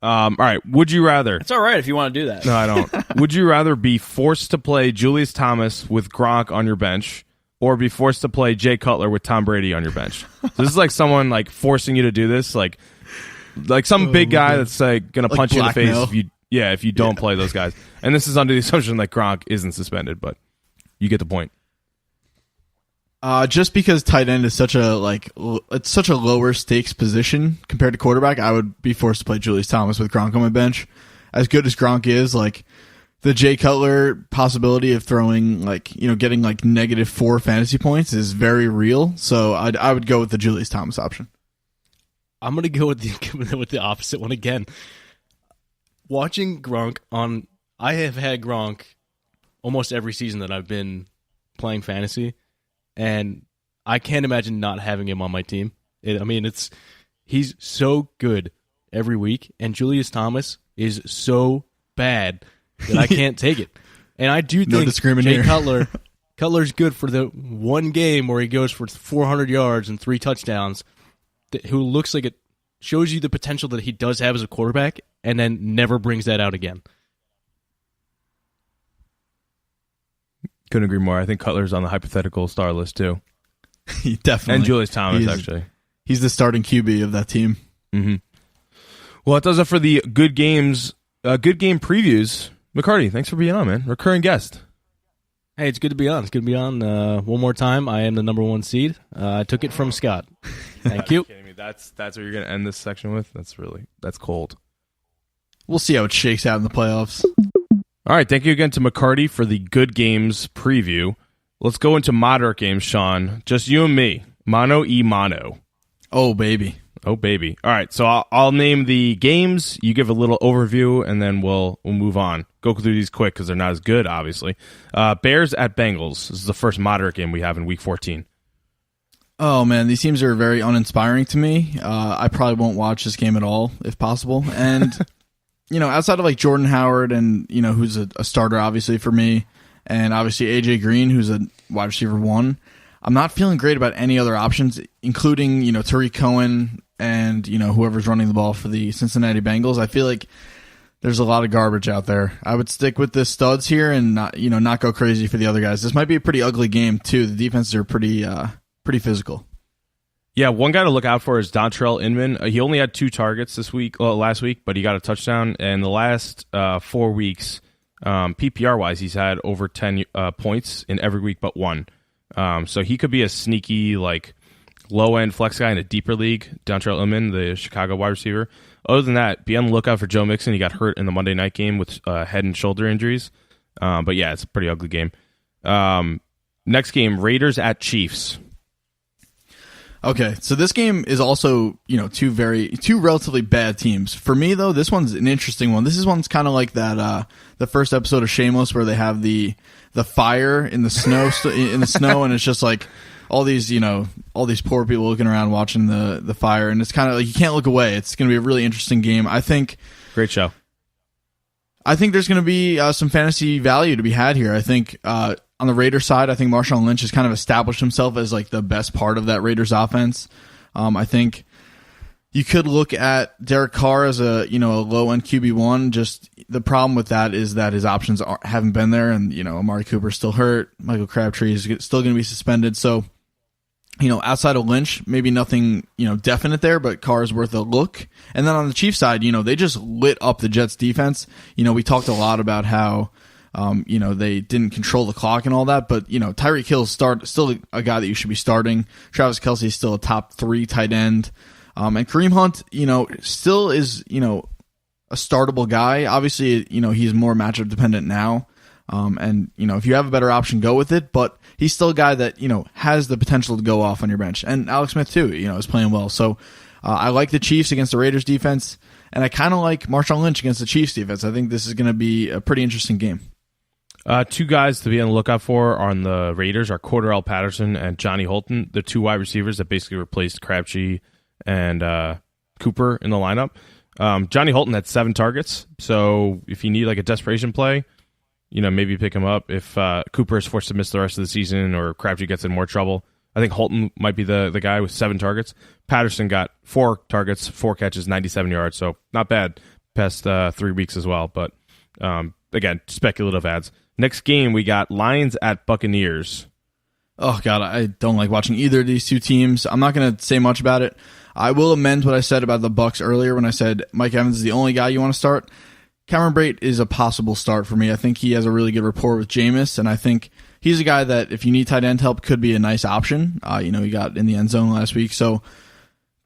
All right, would you rather? It's all right if you want to do that. No, I don't. Would you rather be forced to play Julius Thomas with Gronk on your bench, or be forced to play Jay Cutler with Tom Brady on your bench? So this is like someone like forcing you to do this, like some big guy that's like gonna punch you in the face if you don't play those guys. And this is under the assumption that Gronk isn't suspended, but you get the point. Just because tight end is such a lower stakes position compared to quarterback, I would be forced to play Julius Thomas with Gronk on my bench. As good as Gronk is, like the Jay Cutler possibility of throwing getting -4 fantasy points is very real. So I would go with the Julius Thomas option. I'm gonna go with the opposite one again. Watching Gronk I have had Gronk almost every season that I've been playing fantasy. And I can't imagine not having him on my team. He's so good every week, and Julius Thomas is so bad that I can't take it. And I do think Jay Cutler's good for the one game where he goes for 400 yards and 3 touchdowns, who looks like it shows you the potential that he does have as a quarterback, and then never brings that out again. Couldn't agree more. I think Cutler's on the hypothetical star list too. He definitely. And Julius Thomas, actually. He's the starting QB of that team. Mm-hmm. Well, that does it for the good game previews. McCarty, thanks for being on, man. Recurring guest. Hey, it's good to be on. It's good to be on one more time. I am the number 1 seed. I took it from Scott. Thank you. Kidding me. That's what you're going to end this section with? That's cold. We'll see how it shakes out in the playoffs. All right, thank you again to McCarty for the good games preview. Let's go into moderate games, Sean. Just you and me. Mano y mano. Oh, baby. Oh, baby. All right, so I'll name the games. You give a little overview, and then we'll move on. Go through these quick because they're not as good, obviously. Bears at Bengals. This is the first moderate game we have in Week 14. Oh, man, these teams are very uninspiring to me. I probably won't watch this game at all, if possible. And... outside of Jordan Howard and, who's a starter, obviously, for me, and obviously AJ Green, who's a wide receiver 1, I'm not feeling great about any other options, including, Tariq Cohen and, whoever's running the ball for the Cincinnati Bengals. I feel like there's a lot of garbage out there. I would stick with the studs here and not go crazy for the other guys. This might be a pretty ugly game, too. The defenses are pretty physical. Yeah, one guy to look out for is Dontrell Inman. He only had 2 targets last week, but he got a touchdown. And the last 4 weeks, PPR-wise, he's had over 10 points in every week but one. So he could be a sneaky, like, low-end flex guy in a deeper league. Dontrell Inman, the Chicago wide receiver. Other than that, be on the lookout for Joe Mixon. He got hurt in the Monday night game with head and shoulder injuries. But yeah, it's a pretty ugly game. Next game, Raiders at Chiefs. Okay, so this game is also, two relatively bad teams. For me, though, this one's an interesting one. One's kind of like that the first episode of Shameless where they have the fire in the snow and it's just like all these poor people looking around watching the fire, and it's kind of like you can't look away. It's going to be a really interesting game. I think. Great show. I think there's going to be some fantasy value to be had here. I think on the Raiders side, I think Marshawn Lynch has kind of established himself as like the best part of that Raiders offense. I think you could look at Derek Carr as a low end QB1. Just the problem with that is that his options haven't been there, and Amari Cooper's still hurt. Michael Crabtree is still going to be suspended. So outside of Lynch, maybe nothing definite there, but Carr is worth a look. And then on the Chiefs side, they just lit up the Jets defense. We talked a lot about how they didn't control the clock and all that, but Tyreek Hill is still a guy that you should be starting. Travis Kelce is still a top 3 tight end, and Kareem Hunt, still is a startable guy. Obviously, he's more matchup dependent now, and if you have a better option, go with it. But he's still a guy that has the potential to go off on your bench, and Alex Smith too, is playing well. So I like the Chiefs against the Raiders defense, and I kind of like Marshawn Lynch against the Chiefs defense. I think this is going to be a pretty interesting game. 2 guys to be on the lookout for on the Raiders are Cordarrelle Patterson and Johnny Holton, the 2 wide receivers that basically replaced Crabtree and Cooper in the lineup. Johnny Holton had 7 targets, so if you need like a desperation play, maybe pick him up. If Cooper is forced to miss the rest of the season or Crabtree gets in more trouble, I think Holton might be the guy with 7 targets. Patterson got 4 targets, 4 catches, 97 yards, so not bad past 3 weeks as well. But again, speculative ads. Next game, we got Lions at Buccaneers. Oh, God, I don't like watching either of these 2 teams. I'm not going to say much about it. I will amend what I said about the Bucs earlier when I said Mike Evans is the only guy you want to start. Cameron Brate is a possible start for me. I think he has a really good rapport with Jameis, and I think he's a guy that if you need tight end help could be a nice option. He got in the end zone last week, so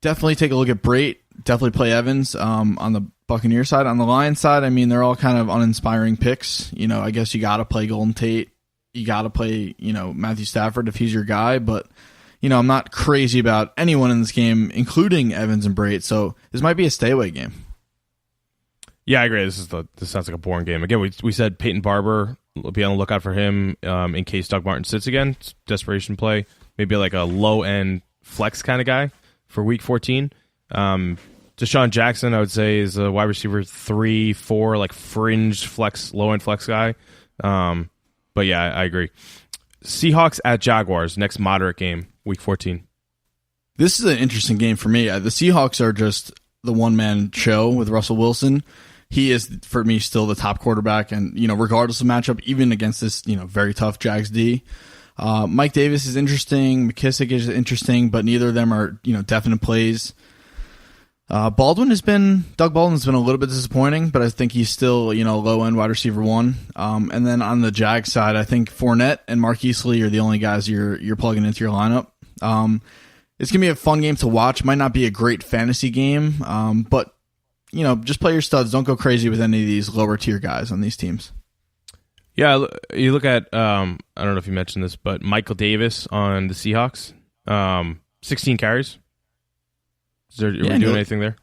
definitely take a look at Brate. Definitely play Evans on the Buccaneer side. On the Lions side, they're all kind of uninspiring picks. I guess you got to play Golden Tate. You got to play, Matthew Stafford if he's your guy. But, I'm not crazy about anyone in this game, including Evans and Brate. So this might be a stay-away game. Yeah, I agree. This sounds like a boring game. Again, we said Peyton Barber. We'll be on the lookout for him in case Doug Martin sits again. It's desperation play. Maybe like a low-end flex kind of guy for Week 14. Deshaun Jackson, I would say, is a wide receiver 3, 4, like fringe flex, low end flex guy. But yeah, I agree. Seahawks at Jaguars, next moderate game, Week 14. This is an interesting game for me. The Seahawks are just the one-man show with Russell Wilson. He is, for me, still the top quarterback, and regardless of matchup, even against this very tough Jags D. Mike Davis is interesting. McKissick is interesting, but neither of them are definite plays. Doug Baldwin's been a little bit disappointing, but I think he's still, low end wide receiver 1. And then on the Jags side, I think Fournette and Marquise Lee are the only guys you're plugging into your lineup. It's gonna be a fun game to watch. Might not be a great fantasy game, but just play your studs. Don't go crazy with any of these lower tier guys on these teams. Yeah, you look at I don't know if you mentioned this, but Michael Davis on the Seahawks, 16 carries. Are we doing anything there?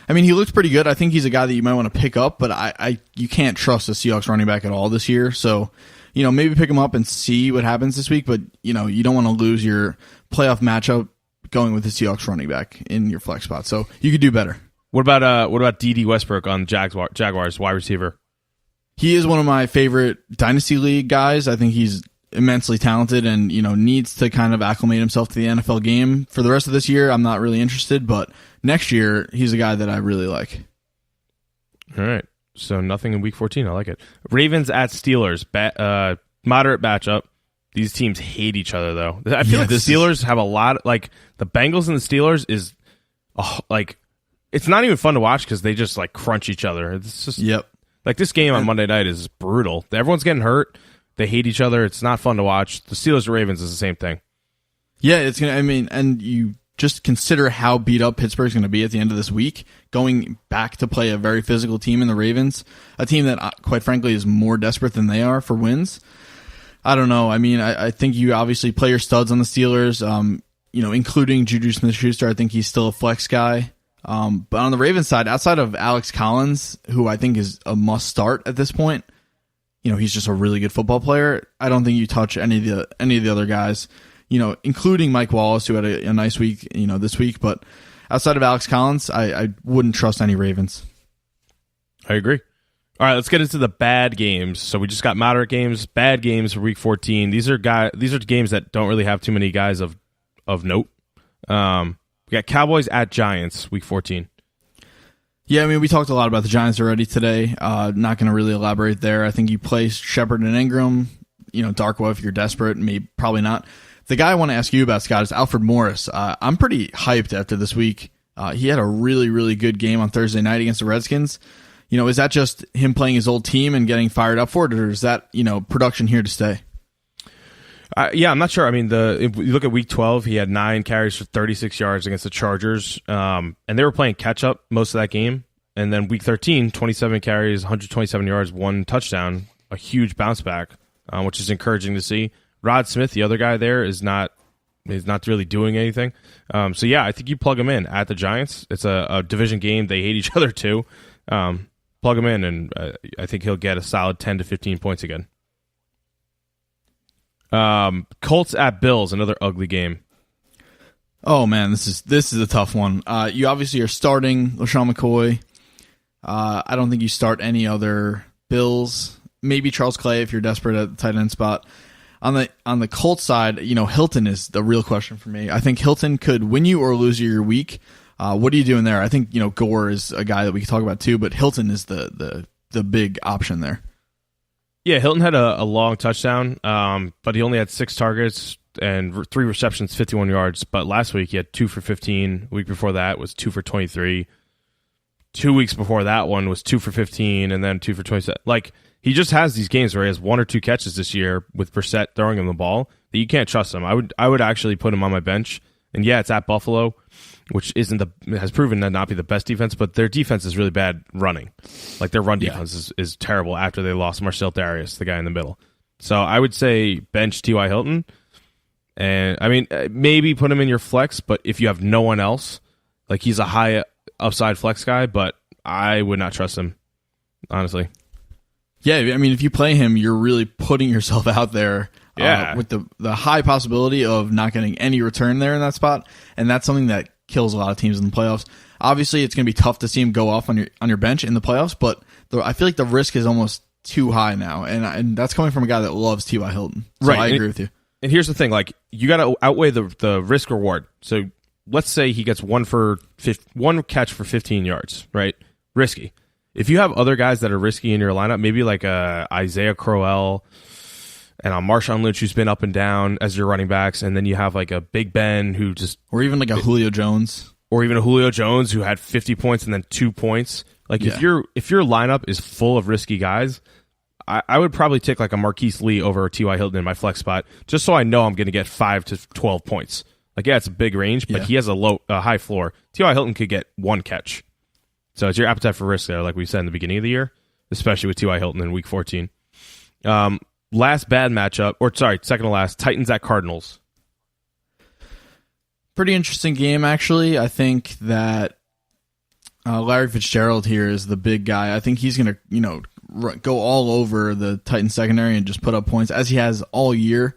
He looked pretty good. I think he's a guy that you might want to pick up, but you can't trust the Seahawks running back at all this year. So, maybe pick him up and see what happens this week, but, you don't want to lose your playoff matchup going with the Seahawks running back in your flex spot. So you could do better. What about D.D. Westbrook on Jaguars wide receiver? He is one of my favorite Dynasty League guys. I think he's immensely talented and, needs to kind of acclimate himself to the NFL game. For the rest of this year, I'm not really interested, but next year, he's a guy that I really like. All right. So nothing in Week 14. I like it. Ravens at Steelers. Moderate matchup. These teams hate each other, though. I feel like the Steelers have a lot. Like the Bengals and the Steelers is like it's not even fun to watch because they just like crunch each other. It's just like this game on Monday night is brutal. Everyone's getting hurt. They hate each other. It's not fun to watch. The Steelers and Ravens is the same thing. Yeah, it's gonna. I mean, and you just consider how beat up Pittsburgh's going to be at the end of this week, going back to play a very physical team in the Ravens, a team that, quite frankly, is more desperate than they are for wins. I don't know. I mean, I think you obviously play your studs on the Steelers, including Juju Smith-Schuster. I think he's still a flex guy. But on the Ravens side, outside of Alex Collins, who I think is a must start at this point, he's just a really good football player. I don't think you touch any of the other guys, including Mike Wallace, who had a nice week, this week. But outside of Alex Collins, I wouldn't trust any Ravens. I agree. All right, let's get into the bad games. So we just got moderate games, bad games for Week 14. These are games that don't really have too many guys of note. We got Cowboys at Giants, Week 14. Yeah, I mean, we talked a lot about the Giants already today. Not going to really elaborate there. I think you play Shepard and Ingram, Darkwa if you're desperate, maybe probably not. The guy I want to ask you about, Scott, is Alfred Morris. I'm pretty hyped after this week. He had a really, really good game on Thursday night against the Redskins. Is that just him playing his old team and getting fired up for it, or is that, production here to stay? Yeah, I'm not sure. I mean, if you look at Week 12, he had 9 carries for 36 yards against the Chargers, and they were playing catch-up most of that game. And then Week 13, 27 carries, 127 yards, 1 touchdown, a huge bounce back, which is encouraging to see. Rod Smith, the other guy there, is not really doing anything. So, yeah, I think you plug him in at the Giants. It's a division game. They hate each other, too. Plug him in, and I think he'll get a solid 10 to 15 points again. Colts at Bills, another ugly game. Oh man, this is a tough one. You obviously are starting LaShawn McCoy. I don't think you start any other Bills. Maybe Charles Clay if you're desperate at the tight end spot. On the Colts side, Hilton is the real question for me. I think Hilton could win you or lose you your week. What are you doing there? I think Gore is a guy that we can talk about too, but Hilton is the big option there. Yeah, Hilton had a long touchdown, but he only had 6 targets and 3 receptions, 51 yards. But last week he had 2 for 15. The week before that was 2 for 23. 2 weeks before that one was 2 for 15, and then 2 for 27. Like, he just has these games where he has 1 or 2 catches this year with Brissett throwing him the ball that you can't trust him. I would actually put him on my bench. And yeah, it's at Buffalo, which has proven to not be the best defense, but their defense is really bad running. Like their run defense is terrible after they lost Marcel Darius, the guy in the middle. So I would say bench T.Y. Hilton. And I mean, maybe put him in your flex, but if you have no one else, like he's a high upside flex guy, but I would not trust him, honestly. Yeah, I mean, if you play him, you're really putting yourself out there. Yeah. With the high possibility of not getting any return there in that spot, and that's something that kills a lot of teams in the playoffs. Obviously, it's going to be tough to see him go off on your bench in the playoffs, but I feel like the risk is almost too high now, and that's coming from a guy that loves T.Y. Hilton. So right, I agree with you. And here's the thing: like you got to outweigh the risk reward. So let's say he gets one catch for 15 yards, right? Risky. If you have other guys that are risky in your lineup, maybe like Isaiah Crowell. And on Marshawn Lynch, who's been up and down as your running backs, and then you have like a Big Ben who just, or even like a Julio Jones, who had 50 points and then 2 points. Like if your lineup is full of risky guys, I would probably take like a Marquise Lee over T.Y. Hilton in my flex spot, just so I know I'm going to get 5 to 12 points. Like it's a big range, but he has a high floor. T.Y. Hilton could get 1 catch, so it's your appetite for risk there, like we said in the beginning of the year, especially with T.Y. Hilton in Week 14. Last bad matchup, second to last, Titans at Cardinals. Pretty interesting game, actually. I think that Larry Fitzgerald here is the big guy. I think he's going to, go all over the Titans secondary and just put up points as he has all year.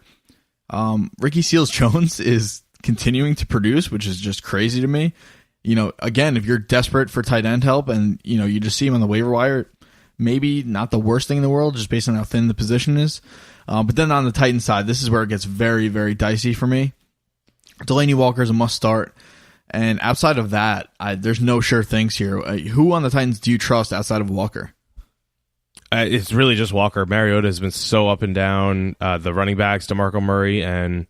Ricky Seals-Jones is continuing to produce, which is just crazy to me. Again, if you're desperate for tight end help and you just see him on the waiver wire, maybe not the worst thing in the world, just based on how thin the position is. But then on the Titans side, this is where it gets very, very dicey for me. Delaney Walker is a must start. And outside of that, there's no sure things here. Who on the Titans do you trust outside of Walker? It's really just Walker. Mariota has been so up and down. The running backs, DeMarco Murray and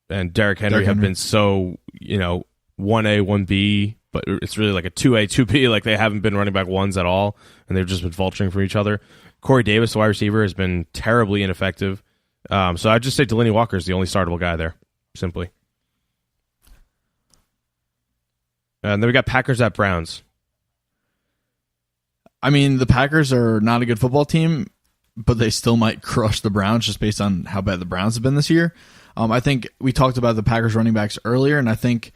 Derrick Henry have been so, 1A, 1B, but it's really like a 2A, 2B. Like they haven't been running back ones at all, and they've just been vulturing from each other. Corey Davis, the wide receiver, has been terribly ineffective. So I'd just say Delaney Walker is the only startable guy there, simply. And then we got Packers at Browns. I mean, the Packers are not a good football team, but they still might crush the Browns just based on how bad the Browns have been this year. I think we talked about the Packers running backs earlier, and I think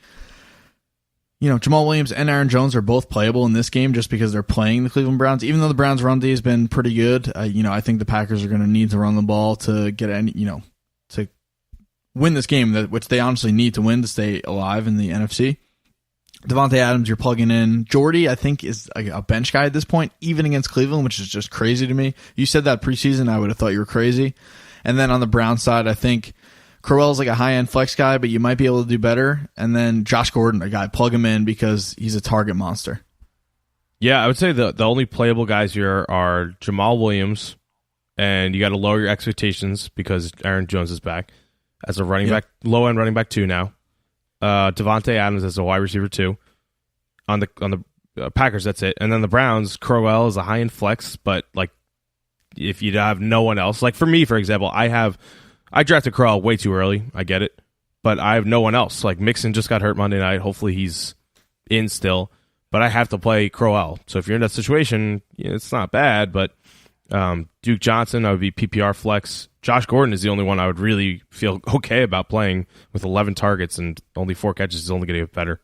Jamal Williams and Aaron Jones are both playable in this game just because they're playing the Cleveland Browns. Even though the Browns' run D has been pretty good, I think the Packers are going to need to run the ball to get to win this game, which they honestly need to win to stay alive in the NFC. Devontae Adams, you're plugging in. Jordy, I think, is a bench guy at this point, even against Cleveland, which is just crazy to me. You said that preseason, I would have thought you were crazy. And then on the Browns side, I think Crowell's like a high-end flex guy, but you might be able to do better. And then Josh Gordon, a guy, plug him in because he's a target monster. Yeah, I would say the only playable guys here are Jamal Williams, and you got to lower your expectations because Aaron Jones is back as a running back, low-end running back 2 now. Devontae Adams as a wide receiver 2. On the Packers, that's it. And then the Browns, Crowell is a high-end flex, but like if you have no one else, like for me, for example, I drafted Crowell way too early. I get it. But I have no one else. Like Mixon just got hurt Monday night. Hopefully he's in still. But I have to play Crowell. So if you're in that situation, it's not bad. But Duke Johnson, I would be PPR flex. Josh Gordon is the only one I would really feel okay about playing with 11 targets and only 4 catches is only going to get better.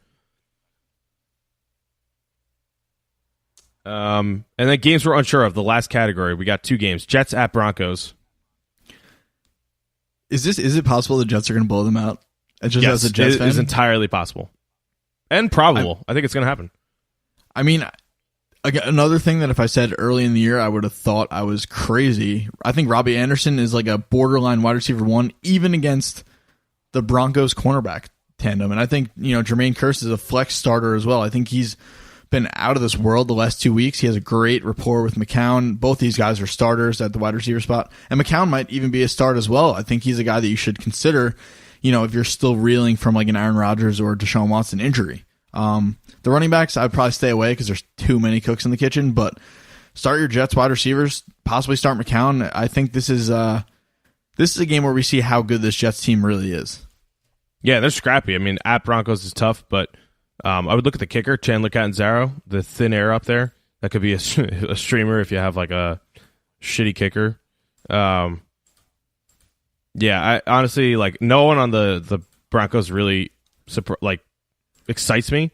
And then games we're unsure of. The last category, we got 2 games. Jets at Broncos. Is it possible the Jets are going to blow them out? Just yes, as a Jets fan? It is entirely possible. And probable. I think it's going to happen. I mean, another thing that if I said early in the year, I would have thought I was crazy. I think Robbie Anderson is like a borderline wide receiver 1, even against the Broncos cornerback tandem. And I think, Jermaine Kearse is a flex starter as well. I think he's been out of this world the last 2 weeks. He has a great rapport with McCown. Both these guys are starters at the wide receiver spot. And McCown might even be a start as well. I think he's a guy that you should consider, if you're still reeling from like an Aaron Rodgers or Deshaun Watson injury. The running backs, I'd probably stay away because there's too many cooks in the kitchen, but start your Jets wide receivers, possibly start McCown. I think this is a game where we see how good this Jets team really is. Yeah, they're scrappy. I mean, at Broncos is tough, but I would look at the kicker, Chandler Catanzaro, the thin air up there. That could be a streamer if you have like a shitty kicker. I honestly, like, no one on the Broncos really excites me,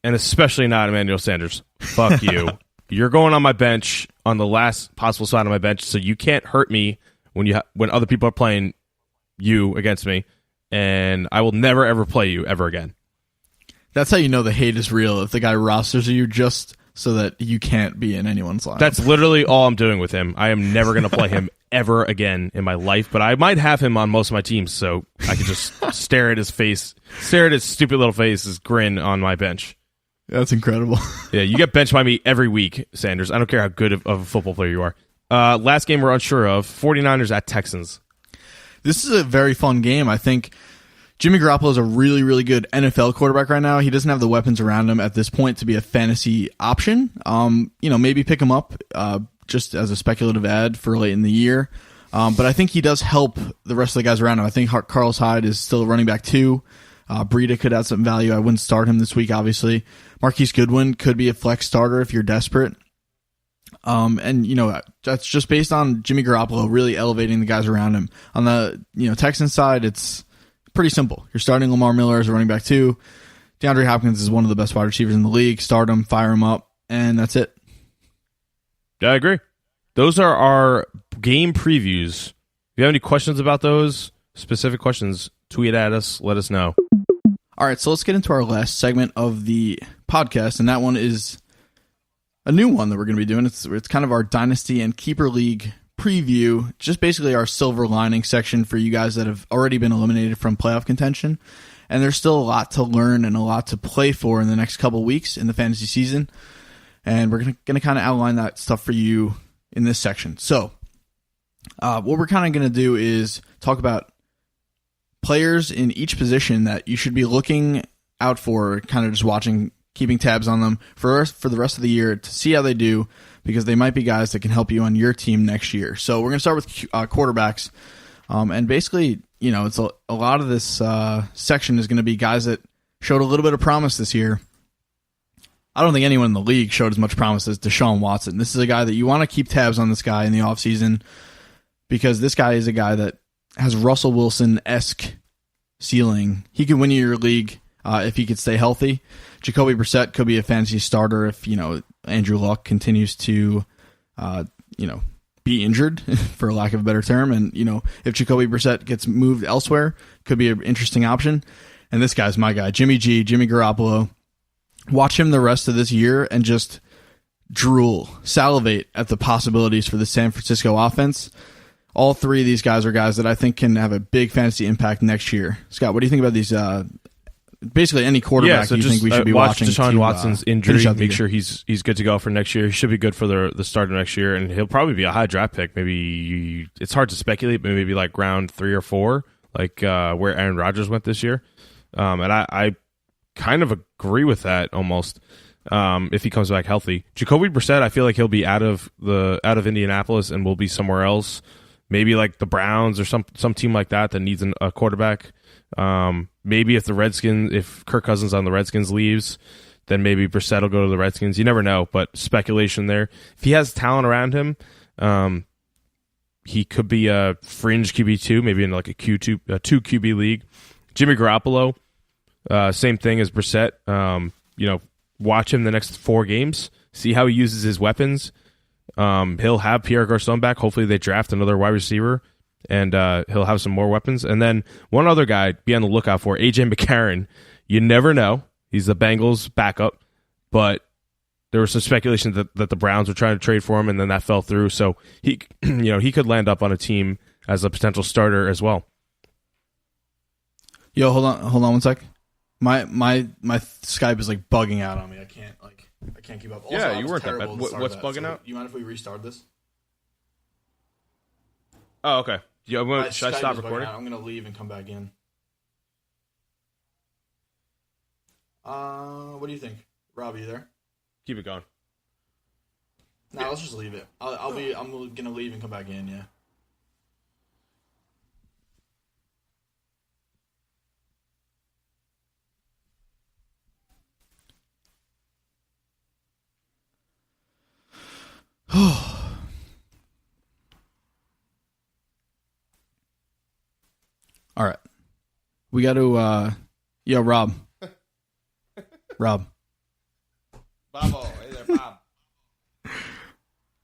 and especially not Emmanuel Sanders. Fuck you. You're going on my bench on the last possible spot on my bench, so you can't hurt me when other people are playing you against me, and I will never ever play you ever again. That's how you know the hate is real. If the guy rosters you just so that you can't be in anyone's line. That's literally all I'm doing with him. I am never going to play him ever again in my life, but I might have him on most of my teams, so I can just stare at his stupid little face, his grin on my bench. That's incredible. Yeah, you get benched by me every week, Sanders. I don't care how good of a football player you are. Last game we're unsure of, 49ers at Texans. This is a very fun game. I think Jimmy Garoppolo is a really, really good NFL quarterback right now. He doesn't have the weapons around him at this point to be a fantasy option. Maybe pick him up just as a speculative ad for late in the year. But I think he does help the rest of the guys around him. I think Carlos Hyde is still running back 2. Breida could add some value. I wouldn't start him this week, obviously. Marquise Goodwin could be a flex starter if you're desperate. That's just based on Jimmy Garoppolo really elevating the guys around him. On the Texans side, it's pretty simple. You're starting Lamar Miller as a running back 2. DeAndre Hopkins is one of the best wide receivers in the league. Start him, fire him up, and that's it. Yeah, I agree. Those are our game previews. If you have any questions about those, specific questions, tweet at us, let us know. All right, so let's get into our last segment of the podcast, and that one is a new one that we're going to be doing. It's kind of our Dynasty and Keeper League preview, just basically our silver lining section for you guys that have already been eliminated from playoff contention. And there's still a lot to learn and a lot to play for in the next couple weeks in the fantasy season. And we're going to kind of outline that stuff for you in this section. So what we're kind of going to do is talk about players in each position that you should be looking out for, kind of just watching, keeping tabs on them for the rest of the year to see how they do, because they might be guys that can help you on your team next year. So we're going to start with quarterbacks. And basically, it's a lot of this section is going to be guys that showed a little bit of promise this year. I don't think anyone in the league showed as much promise as Deshaun Watson. This is a guy that you want to keep tabs on, this guy in the offseason, because this guy is a guy that has Russell Wilson-esque ceiling. He could win you your league if he could stay healthy. Jacoby Brissett could be a fantasy starter if, Andrew Luck continues to, be injured, for lack of a better term. And, if Jacoby Brissett gets moved elsewhere, could be an interesting option. And this guy's my guy, Jimmy Garoppolo. Watch him the rest of this year and just salivate at the possibilities for the San Francisco offense. All three of these guys are guys that I think can have a big fantasy impact next year. Scott, what do you think about these? Basically, any quarterback you think we should be watching? Watch Deshaun Watson's injury. Make sure he's good to go for next year. He should be good for the start of next year, and he'll probably be a high draft pick. Maybe it's hard to speculate, but maybe like round 3 or 4, like where Aaron Rodgers went this year. And I kind of agree with that almost. If he comes back healthy, Jacoby Brissett, I feel like he'll be out of Indianapolis and will be somewhere else. Maybe like the Browns or some team like that needs a quarterback. Maybe if Kirk Cousins on the Redskins leaves, then maybe Brissett will go to the Redskins. You never know, but speculation there. If he has talent around him, he could be a fringe QB2, maybe in like a 2 QB league. Jimmy Garoppolo, same thing as Brissett. Watch him the next 4 games, see how he uses his weapons. He'll have Pierre Garçon back. Hopefully they draft another wide receiver, and he'll have some more weapons. And then one other guy, be on the lookout for, A.J. McCarron. You never know. He's the Bengals' backup, but there was some speculation that the Browns were trying to trade for him, and then that fell through. So he could land up on a team as a potential starter as well. Yo, hold on one sec. My Skype is like bugging out on me. I can't keep up. Also, yeah, you weren't that bad. What's bugging out? You mind if we restart this? Oh, okay. Yeah, should I stop recording? I'm gonna leave and come back in. What do you think, Rob? Are you there? Keep it going. No, let's just leave it. I'm gonna leave and come back in. Yeah. All right. We got to, Rob. Rob. Bobo. Hey there, Bob.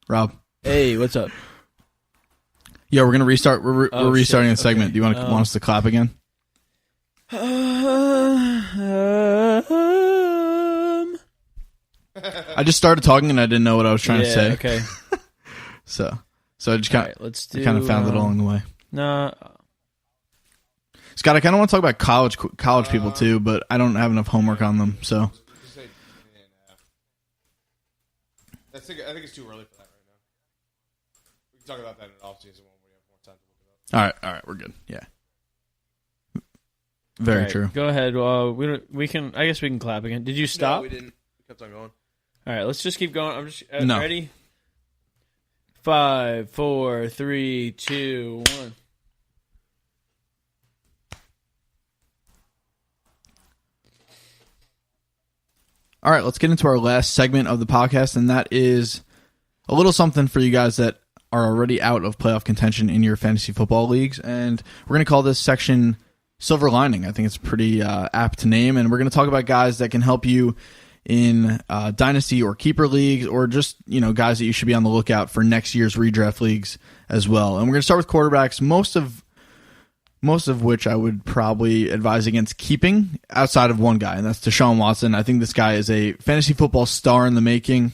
Rob. Hey, what's up? Yeah, we're going to restart. We're restarting the segment. Do you want us to clap again? I just started talking and I didn't know what I was trying to say. Okay. So I just kind of found it along the way. No. Scott, I kind of want to talk about college people too, but I don't have enough homework on them. So I think it's too early for that right now. We can talk about that in off-season when we have more time to look it up. All right, we're good. Yeah. Very true. Go ahead. We can. I guess we can clap again. Did you stop? No, we didn't. We kept on going. All right, let's just keep going. I'm just No. Ready. 5, 4, 3, 2, 1. All right, let's get into our last segment of the podcast, and that is a little something for you guys that are already out of playoff contention in your fantasy football leagues, and we're going to call this section Silver Lining. I think it's pretty apt to name, and we're going to talk about guys that can help you in dynasty or keeper leagues, or just guys that you should be on the lookout for next year's redraft leagues as well. And we're going to start with quarterbacks, most of which I would probably advise against keeping outside of one guy, and that's Deshaun Watson. I think this guy is a fantasy football star in the making.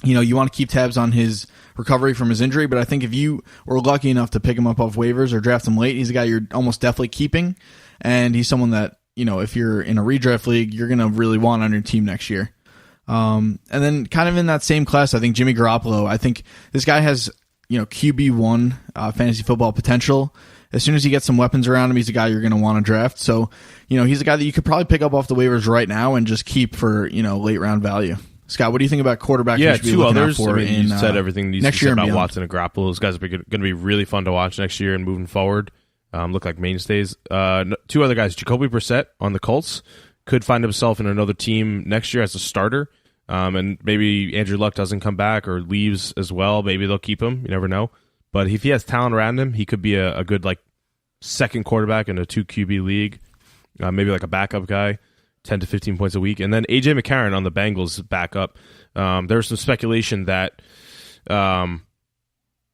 You want to keep tabs on his recovery from his injury, but I think if you were lucky enough to pick him up off waivers or draft him late, he's a guy you're almost definitely keeping, and he's someone that, if you're in a redraft league, you're going to really want on your team next year. And then kind of in that same class, I think Jimmy Garoppolo, I think this guy has, QB1 fantasy football potential. As soon as he gets some weapons around him, he's a guy you're going to want to draft. So, he's a guy that you could probably pick up off the waivers right now and just keep for, late round value. Scott, what do you think about quarterbacks? Yeah, you should be two looking others. out for You said everything needs next to be year said and about beyond. Watson and Garoppolo. Those guys are going to be really fun to watch next year and moving forward. Look like mainstays. Two other guys, Jacoby Brissett on the Colts, could find himself in another team next year as a starter. And maybe Andrew Luck doesn't come back or leaves as well. Maybe they'll keep him. You never know. But if he has talent around him, he could be a good second quarterback in a 2 QB league. Maybe like a backup guy, 10 to 15 points a week. And then A.J. McCarron on the Bengals backup. There was some speculation that the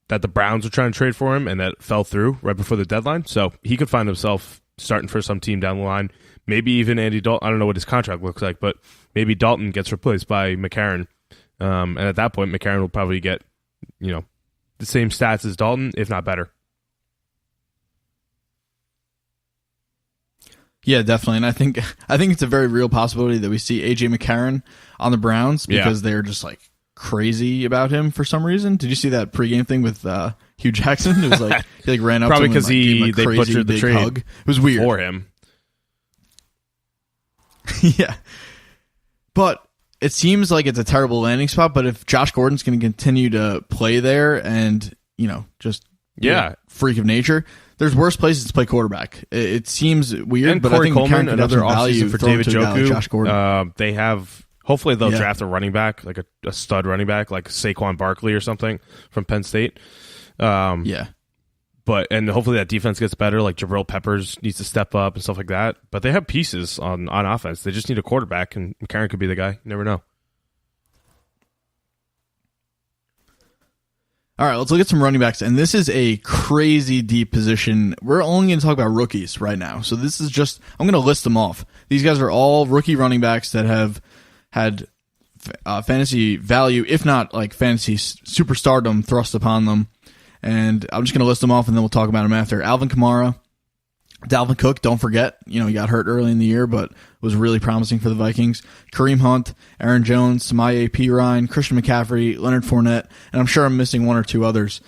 Browns were trying to trade for him, and that fell through right before the deadline. So he could find himself starting for some team down the line. Maybe even Andy Dalton. I don't know what his contract looks like, but maybe Dalton gets replaced by McCarron. And at that point, McCarron will probably get, the same stats as Dalton, if not better. Yeah, definitely. And I think it's a very real possibility that we see A.J. McCarron on the Browns because they're just crazy about him for some reason. Did you see that pregame thing with Hugh Jackson? It was he ran up probably to him and they butchered the trade hug. It was weird for him. Yeah. But it seems like it's a terrible landing spot, but if Josh Gordon's going to continue to play there and, just freak of nature, there's worse places to play quarterback. It seems weird, and but Corey I think Coleman, McCarron another value offseason for thrown David to a guy like Josh Njoku. Gordon. They have, hopefully they'll draft a running back, like a stud running back, like Saquon Barkley or something from Penn State. And hopefully that defense gets better, like Jabril Peppers needs to step up and stuff like that. But they have pieces on offense. They just need a quarterback, and McCarron could be the guy. You never know. All right, let's look at some running backs. And this is a crazy deep position. We're only going to talk about rookies right now. So this is just, I'm going to list them off. These guys are all rookie running backs that have had fantasy value, if not fantasy superstardom thrust upon them. And I'm just going to list them off, and then we'll talk about them after. Alvin Kamara, Dalvin Cook, don't forget, he got hurt early in the year, but was really promising for the Vikings. Kareem Hunt, Aaron Jones, Samaje Perine, Christian McCaffrey, Leonard Fournette, and I'm sure I'm missing one or two others.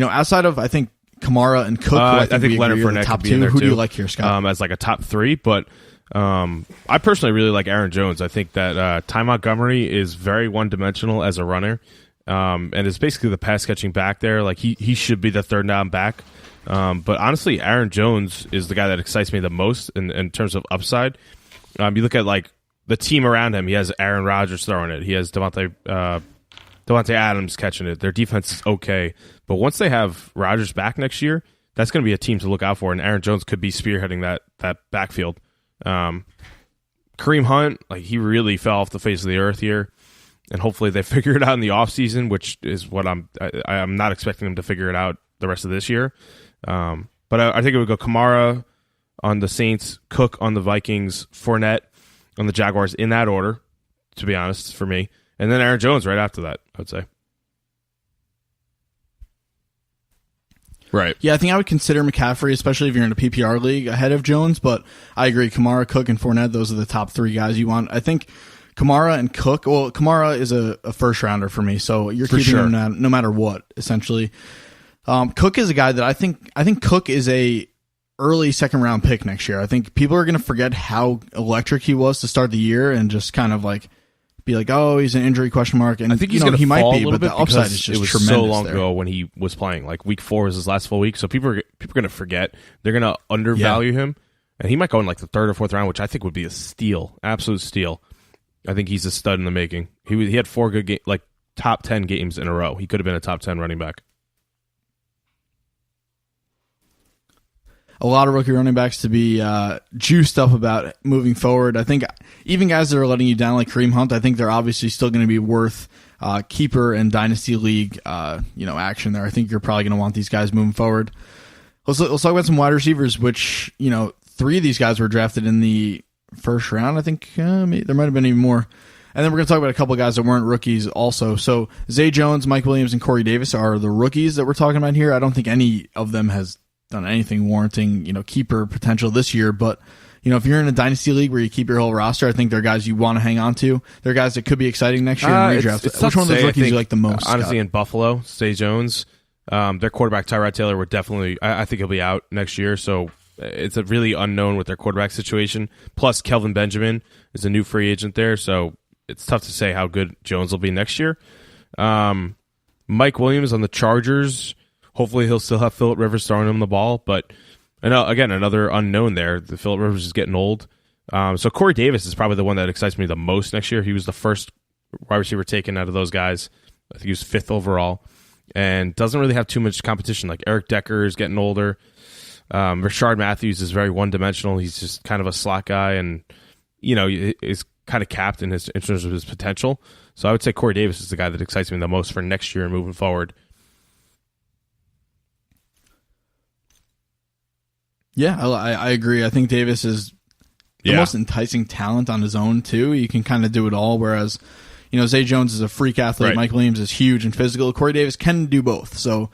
Outside of, I think, Kamara and Cook, I think Leonard Fournette top could be two. in there Who too, do you like here, Scott? as a top three, but I personally really like Aaron Jones. I think that Ty Montgomery is very one-dimensional as a runner, and is basically the pass-catching back there. He should be the third down back. But honestly, Aaron Jones is the guy that excites me the most in terms of upside. You look at the team around him. He has Aaron Rodgers throwing it. He has Devontae Adams catching it. Their defense is okay, but once they have Rodgers back next year, that's going to be a team to look out for. And Aaron Jones could be spearheading that backfield. Kareem Hunt, he really fell off the face of the earth here, and hopefully they figure it out in the offseason, which is what I'm not expecting them to figure it out the rest of this year. But I think it would go Kamara on the Saints, Cook on the Vikings, Fournette on the Jaguars, in that order, to be honest, for me. And then Aaron Jones right after that, I would say. Right. Yeah, I think I would consider McCaffrey, especially if you're in a PPR league, ahead of Jones, but I agree. Kamara, Cook, and Fournette, those are the top three guys you want. I think Kamara and Cook, Kamara is a first rounder for me, so you're keeping him no matter what, essentially. Cook is a guy that I think Cook is a early second round pick next year. I think people are going to forget how electric he was to start the year and just kind of be oh, he's an injury question mark. And I think he's going to might fall be, a little but bit the upside is just it was tremendous. So long there. ago when he was playing, week 4 was his last full week, so people are going to forget. They're going to undervalue him, and he might go in the 3rd or 4th round, which I think would be a steal, absolute steal. I think he's a stud in the making. He had 4 good top 10 games in a row. He could have been a top 10 running back. A lot of rookie running backs to be juiced up about moving forward. I think even guys that are letting you down like Kareem Hunt, I think they're obviously still going to be worth keeper and dynasty league action there. I think you're probably going to want these guys moving forward. Let's talk about some wide receivers, which 3 of these guys were drafted in the first round. I think there might have been even more. And then we're going to talk about a couple of guys that weren't rookies also. So Zay Jones, Mike Williams, and Corey Davis are the rookies that we're talking about here. I don't think any of them has done anything warranting, keeper potential this year, but, if you're in a dynasty league where you keep your whole roster, I think they're guys you want to hang on to. They're guys that could be exciting next year in redraft. It's Which one of those rookies you like the most? Honestly, Scott? in Buffalo, Zay Jones, their quarterback Tyrod Taylor would definitely. I think he'll be out next year, so it's a really unknown with their quarterback situation. Plus, Kelvin Benjamin is a new free agent there, so it's tough to say how good Jones will be next year. Mike Williams on the Chargers. Hopefully, he'll still have Phillip Rivers throwing him the ball, but again, another unknown there. The Phillip Rivers is getting old. So Corey Davis is probably the one that excites me the most next year. He was the first wide receiver taken out of those guys. I think he was 5th overall, and doesn't really have too much competition. Like Eric Decker is getting older. Rashard Matthews is very one-dimensional. He's just kind of a slot guy, and is kind of capped in terms of his potential. So I would say Corey Davis is the guy that excites me the most for next year and moving forward. Yeah, I agree. I think Davis is the most enticing talent on his own, too. You can kind of do it all, whereas, Zay Jones is a freak athlete. Right. Mike Williams is huge and physical. Corey Davis can do both. So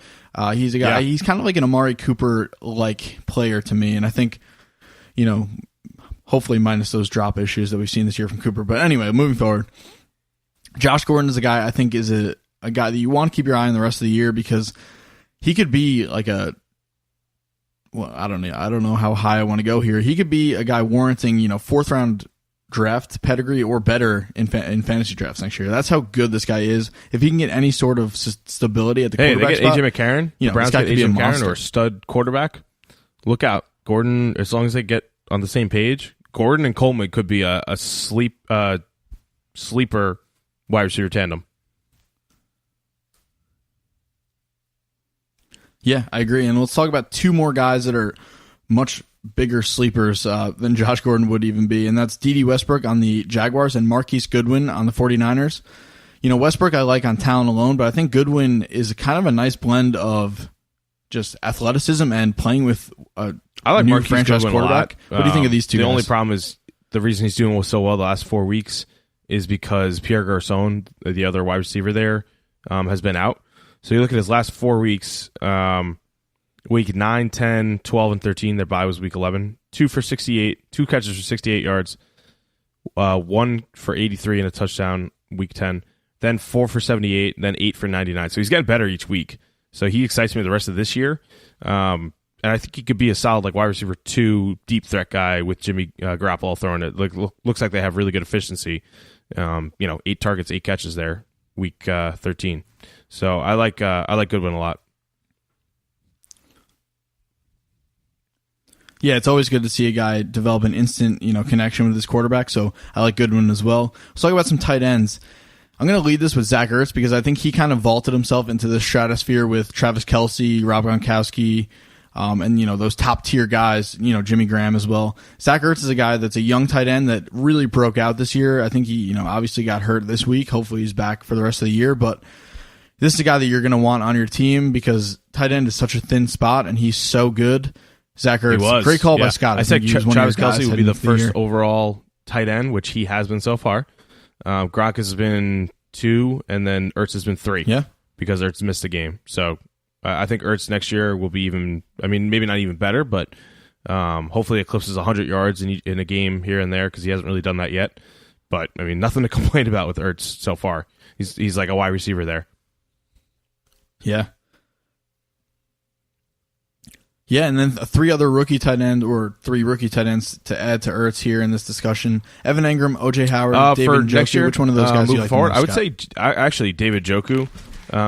he's a guy. He's kind of like an Amari Cooper-like player to me. And I think, hopefully minus those drop issues that we've seen this year from Cooper. But anyway, moving forward, Josh Gordon is a guy I think is a guy that you want to keep your eye on the rest of the year because he could be like I don't know how high I want to go here. He could be a guy warranting, 4th round draft pedigree or better in fantasy drafts next year. That's how good this guy is. If he can get any sort of stability at the quarterback spot. Hey, they get AJ McCarron. The Browns guy get could be AJ a McCarron monster. or stud quarterback. Look out. Gordon, as long as they get on the same page, Gordon and Coleman could be a sleeper wide receiver tandem. Yeah, I agree. And let's talk about 2 more guys that are much bigger sleepers than Josh Gordon would even be, and that's D.D. Westbrook on the Jaguars and Marquise Goodwin on the 49ers. Westbrook I like on talent alone, but I think Goodwin is kind of a nice blend of just athleticism and playing with a new Marquise franchise Goodwin quarterback. What do you think of these two The guys? only problem is the reason he's doing so well the last 4 weeks is because Pierre Garçon, the other wide receiver there, has been out. So you look at his last 4 weeks, week 9, 10, 12, and 13, their bye was week 11. 2 catches for 68 yards, 1 for 83 and a touchdown week 10, then 4 for 78, then 8 for 99. So he's getting better each week. So he excites me the rest of this year. And I think he could be a solid wide receiver 2 deep threat guy with Jimmy Garoppolo throwing it. Looks like they have really good efficiency. 8 targets, 8 catches there, week 13. So I like Goodwin a lot. Yeah, it's always good to see a guy develop an instant, connection with his quarterback. So I like Goodwin as well. Let's talk about some tight ends. I'm going to lead this with Zach Ertz because I think he kind of vaulted himself into the stratosphere with Travis Kelce, Rob Gronkowski, and those top tier guys. Jimmy Graham as well. Zach Ertz is a guy that's a young tight end that really broke out this year. I think he, obviously got hurt this week. Hopefully he's back for the rest of the year, but this is a guy that you're going to want on your team because tight end is such a thin spot and he's so good. Zach Ertz, great call by Scott. I said Travis Kelce would be the first year. overall tight end, which he has been so far. Gronk has been 2, and then Ertz has been 3. Yeah, because Ertz missed a game. So I think Ertz next year will be maybe not even better, but hopefully eclipses 100 yards in a game here and there because he hasn't really done that yet. But nothing to complain about with Ertz so far. He's like a wide receiver there. Yeah. Yeah, and then 3 rookie tight ends to add to Ertz here in this discussion. Evan Engram, OJ Howard, David for Njoku. next year, which one of those guys do you moving like forward? the most, I would Scott? say actually David Njoku.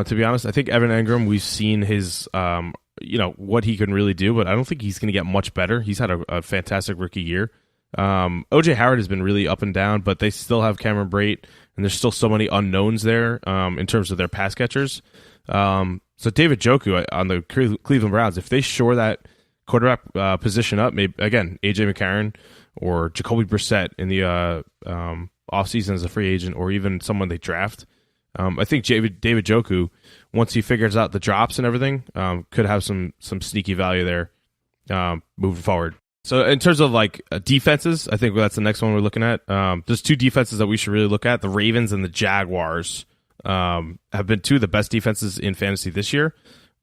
To be honest, I think Evan Engram, we've seen his what he can really do, but I don't think he's going to get much better. He's had a fantastic rookie year. OJ Howard has been really up and down, but they still have Cameron Brate, and there's still so many unknowns there in terms of their pass catchers. So David Njoku on the Cleveland Browns, if they shore that quarterback position up, maybe again AJ McCarron or Jacoby Brissett in the offseason as a free agent, or even someone they draft. I think David Njoku, once he figures out the drops and everything, could have some sneaky value there moving forward. So in terms of defenses, I think that's the next one we're looking at. There's 2 defenses that we should really look at. The Ravens and the Jaguars have been 2 of the best defenses in fantasy this year.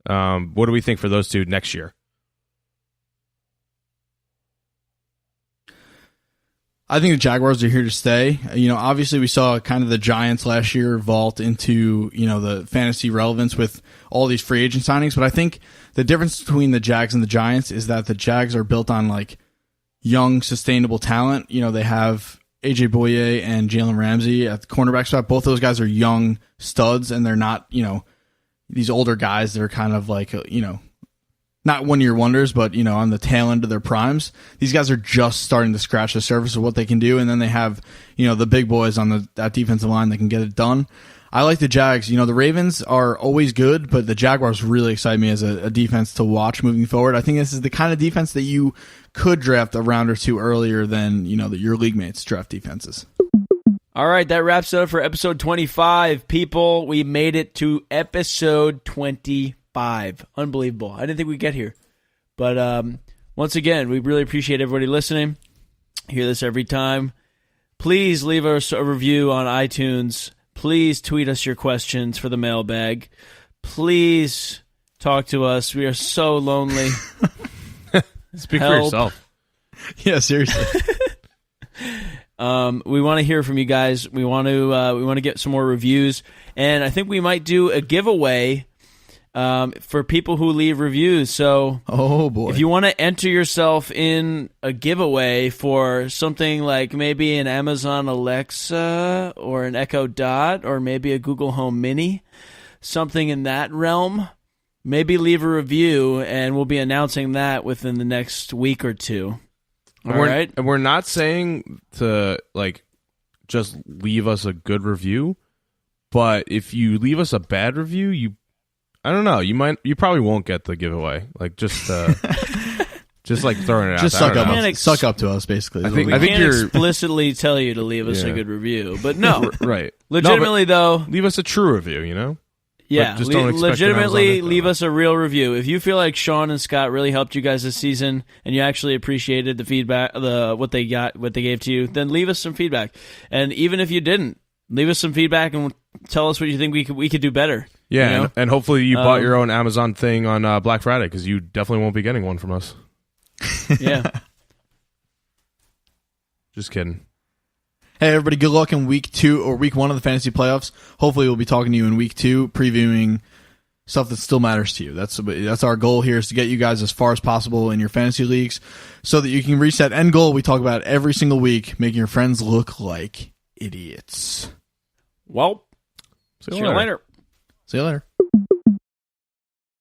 What do we think for those 2 next year? I think the Jaguars are here to stay. Obviously we saw kind of the Giants last year vault into, the fantasy relevance with all these free agent signings. But I think the difference between the Jags and the Giants is that the Jags are built on like young, sustainable talent. They have AJ Boye and Jalen Ramsey at the cornerback spot. Both those guys are young studs, and they're not, these older guys that are kind of like, not one-year wonders, but, on the tail end of their primes. These guys are just starting to scratch the surface of what they can do, and then they have, the big boys on that defensive line that can get it done. I like the Jags. The Ravens are always good, but the Jaguars really excite me as a defense to watch moving forward. I think this is the kind of defense that you could draft a round or two earlier than, your league mates draft defenses. All right, that wraps it up for episode 25. People, we made it to episode 25. Unbelievable. I didn't think we'd get here. But once again, we really appreciate everybody listening. Hear this every time. Please leave us a review on iTunes. Please tweet us your questions for the mailbag. Please talk to us. We are so lonely. Speak for yourself. Yeah, seriously. We want to hear from you guys. We want to get some more reviews, and I think we might do a giveaway for people who leave reviews. So, oh boy, if you want to enter yourself in a giveaway for something like maybe an Amazon Alexa or an Echo Dot or maybe a Google Home Mini, something in that realm, maybe leave a review, and we'll be announcing that within the next week or two. All right, and we're not saying to just leave us a good review, but if you leave us a bad review, I don't know, you probably won't get the giveaway. Just throwing it out. Just suck up to us, basically. I think can't explicitly tell you to leave us a good review, but no, right? Legitimately, though, leave us a true review. Yeah, just don't legitimately leave us a real review. If you feel like Sean and Scott really helped you guys this season, and you actually appreciated the feedback, what they gave to you, then leave us some feedback. And even if you didn't, leave us some feedback and tell us what you think we could do better. Yeah, and hopefully you bought your own Amazon thing on Black Friday, because you definitely won't be getting one from us. Yeah. Just kidding. Hey, everybody, good luck in week 2 or week 1 of the fantasy playoffs. Hopefully we'll be talking to you in week 2, previewing stuff that still matters to you. That's our goal here, is to get you guys as far as possible in your fantasy leagues so that you can reach that end goal we talk about every single week, making your friends look like idiots. Well, see you later. See you later.